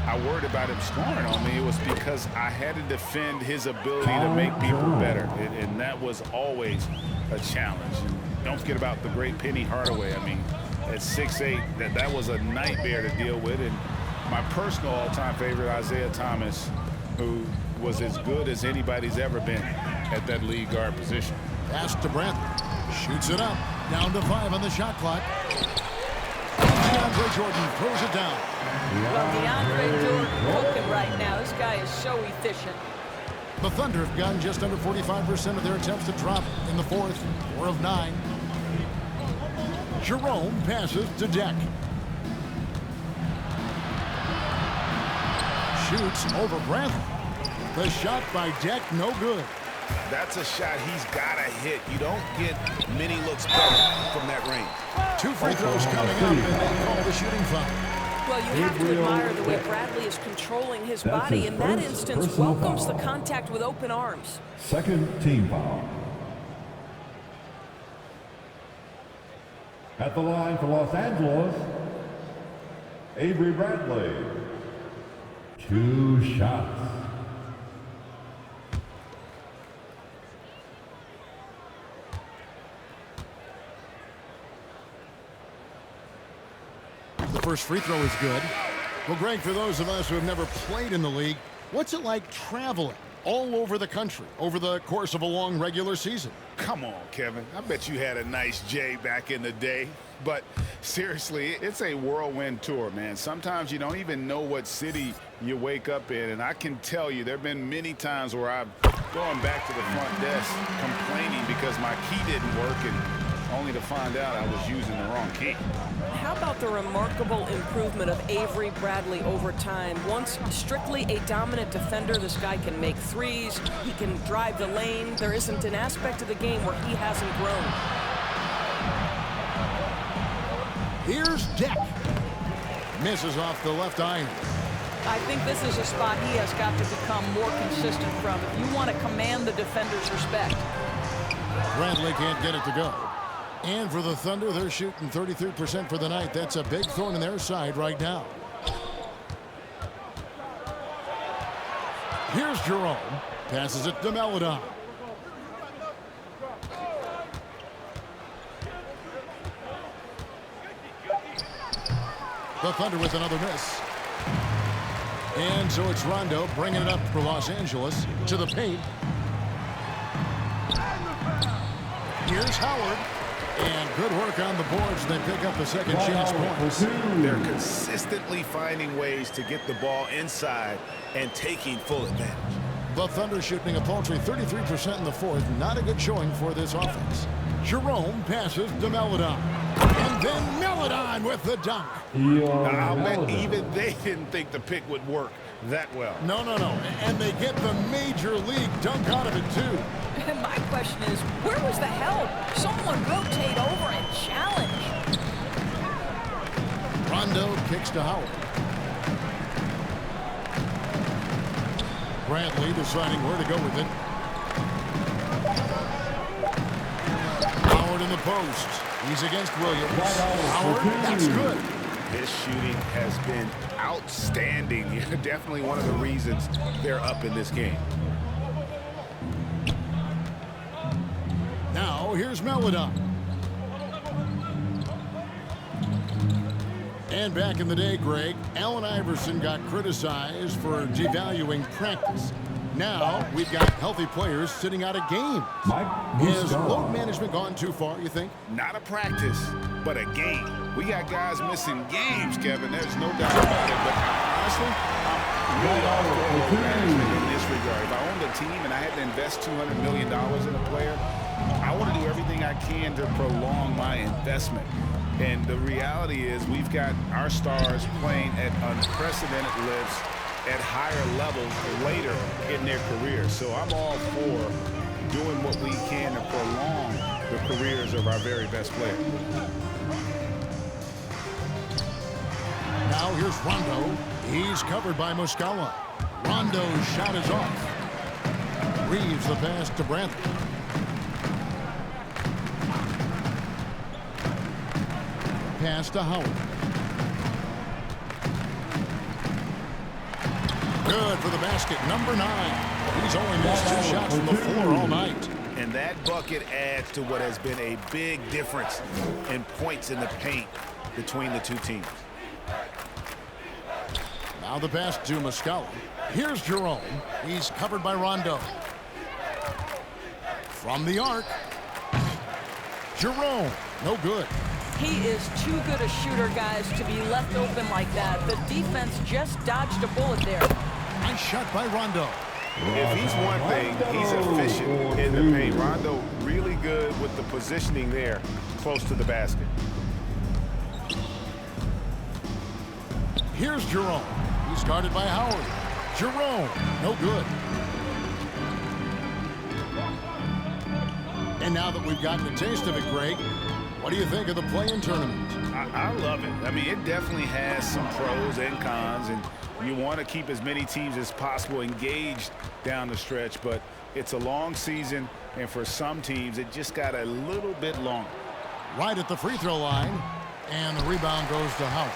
I worried about him scoring on me. It was because I had to defend his ability to make people better, and that was always a challenge. And don't forget about the great Penny Hardaway. I mean, at 6'8", that was a nightmare to deal with. And my personal all-time favorite, Isaiah Thomas, who was as good as anybody's ever been at that lead guard position. Pass to Brantley. Shoots it up. Down to 5 on the shot clock. DeAndre Jordan throws it down. Well, DeAndre Jordan cooking right now. This guy is so efficient. The Thunder have gotten just under 45% of their attempts to drop in the fourth. 4 of 9. Jerome passes to Deck. Shoots over Brantley. The shot by Deck, no good. That's a shot he's got to hit. You don't get many looks better from that range. 2 free throws coming up, and they call the shooting foul. Well, you have to admire the way Bradley is controlling his body. In that instance, welcomes the contact with open arms. Second team foul. At the line for Los Angeles, Avery Bradley. 2 shots. The first free throw is good. Well, Greg, for those of us who have never played in the league, what's it like traveling all over the country over the course of a long regular season? Come on, Kevin. I bet you had a nice J back in the day. But seriously, it's a whirlwind tour, man. Sometimes you don't even know what city you wake up in. And I can tell you there have been many times where I've gone back to the front desk complaining because my key didn't work, and only to find out I was using the wrong key. How about the remarkable improvement of Avery Bradley over time? Once strictly a dominant defender, this guy can make threes, he can drive the lane. There isn't an aspect of the game where he hasn't grown. Here's Deck. Misses off the left iron. I think this is a spot he has got to become more consistent from if you want to command the defender's respect. Bradley can't get it to go. And for the Thunder, they're shooting 33% for the night. That's a big thorn in their side right now. Here's Jerome. Passes it to Melodon. The Thunder with another miss. And so it's Rondo bringing it up for Los Angeles to the paint. Here's Howard. And good work on the boards. They pick up the second chance points. They're consistently finding ways to get the ball inside and taking full advantage. The Thunder shooting a paltry 33% in the fourth. Not a good showing for this offense. Jerome passes to Melodon. And then Melodon with the dunk. I'll bet even they didn't think the pick would work that well. No. And they get the major league dunk out of it, too. My question is, where was the help? Someone rotate over and challenge. Rondo kicks to Howard. Brantley deciding where to go with it. Howard in the post. He's against Williams. Howard, that's good. His shooting has been outstanding. Definitely one of the reasons they're up in this game. Now, here's Melodon. And back in the day, Greg, Allen Iverson got criticized for devaluing practice. Now, we've got healthy players sitting out of games. Has load management gone too far, you think? Not a practice, but a game. We got guys missing games, Kevin. There's no doubt about it. But honestly, I'm really all for load management in this regard. If I owned a team and I had to invest $200 million in a player, I want to do everything I can to prolong my investment. And the reality is we've got our stars playing at unprecedented lifts at higher levels later in their careers. So I'm all for doing what we can to prolong the careers of our very best players. Now here's Rondo. He's covered by Muscala. Rondo's shot is off. Reeves the pass to Brantley. Pass to Howard. Good for the basket, number 9. He's only missed 2 shots from the floor all night. And that bucket adds to what has been a big difference in points in the paint between the two teams. Now the pass to Muscala. Here's Jerome. He's covered by Rondo. From the arc, Jerome, no good. He is too good a shooter, guys, to be left open like that. The defense just dodged a bullet there. Nice shot by Rondo. If he's one thing, he's efficient in the paint. Rondo really good with the positioning there close to the basket. Here's Jerome. He's guarded by Howard. Jerome, no good. And now that we've gotten a taste of it, Greg, what do you think of the play-in tournament? I love it. I mean, it definitely has some pros and cons, and you want to keep as many teams as possible engaged down the stretch, but it's a long season, and for some teams, it just got a little bit longer. Right at the free throw line, and the rebound goes to Howard.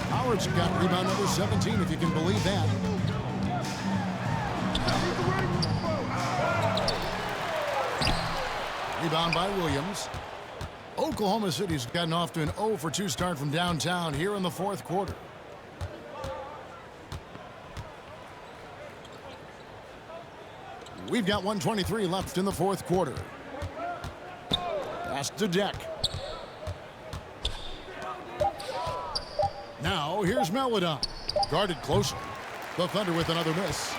Howard's got rebound number 17, if you can believe that. Rebound by Williams. Oklahoma City's gotten off to an 0-for-2 start from downtown here in the fourth quarter. We've got 1:23 left in the fourth quarter. Pass to Deck. Now here's Melodon. Guarded closely. The Thunder with another miss.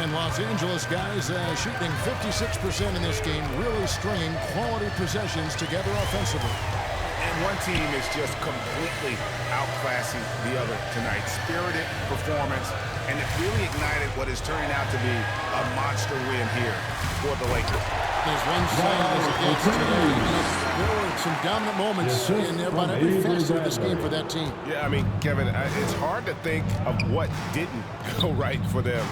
And Los Angeles guys shooting 56% in this game, really stringing quality possessions together offensively. And one team is just completely outclassing the other tonight. Spirited performance, and it really ignited what is turning out to be a monster win here for the Lakers. There's one side as against today. There were some dominant moments in about every facet of this game for that team. Yeah, I mean, Kevin, it's hard to think of what didn't go right for them.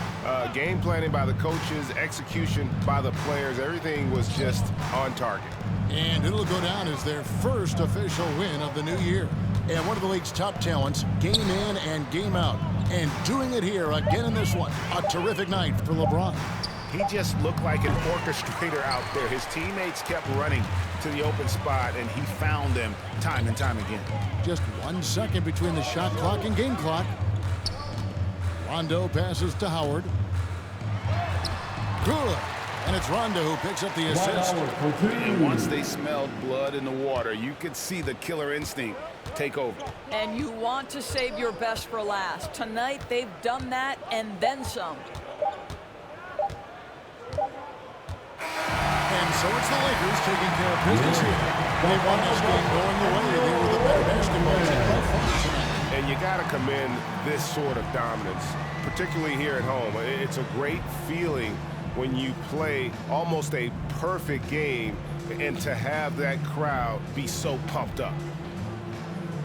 Game planning by the coaches, execution by the players, everything was just on target. And it'll go down as their first official win of the new year. And one of the league's top talents, game in and game out. And doing it here again in this one. A terrific night for LeBron. He just looked like an orchestrator out there. His teammates kept running to the open spot, and he found them time and time again. Just 1 second between the shot clock and game clock. Rondo passes to Howard. Good. And it's Rondo who picks up the assist. And once they smelled blood in the water, you could see the killer instinct take over. And you want to save your best for last. Tonight, they've done that and then some. And so it's the Lakers taking care of business here. They won this game going the way. They were the better basketball team by far tonight. And you got to commend this sort of dominance, particularly here at home. It's a great feeling when you play almost a perfect game and to have that crowd be so pumped up.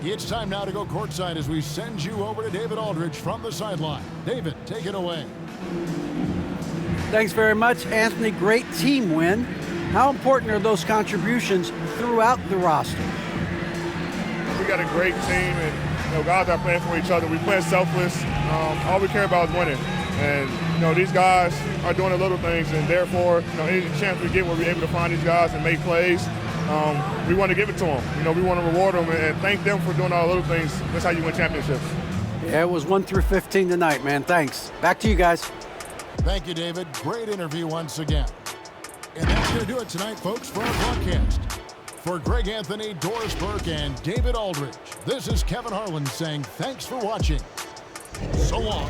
It's time now to go courtside as we send you over to David Aldridge from the sideline. David, take it away. Thanks very much, Anthony. Great team win. How important are those contributions throughout the roster? We got a great team, and guys are playing for each other. We play selfless. All we care about is winning. And these guys are doing the little things, and therefore, any chance we get where we're able to find these guys and make plays, we want to give it to them. We want to reward them and thank them for doing all the little things. That's how you win championships. Yeah, it was 1 through 15 tonight, man. Thanks. Back to you guys. Thank you, David. Great interview once again. And that's going to do it tonight, folks, for our broadcast. For Greg Anthony, Doris Burke, and David Aldridge, this is Kevin Harlan saying thanks for watching. So long.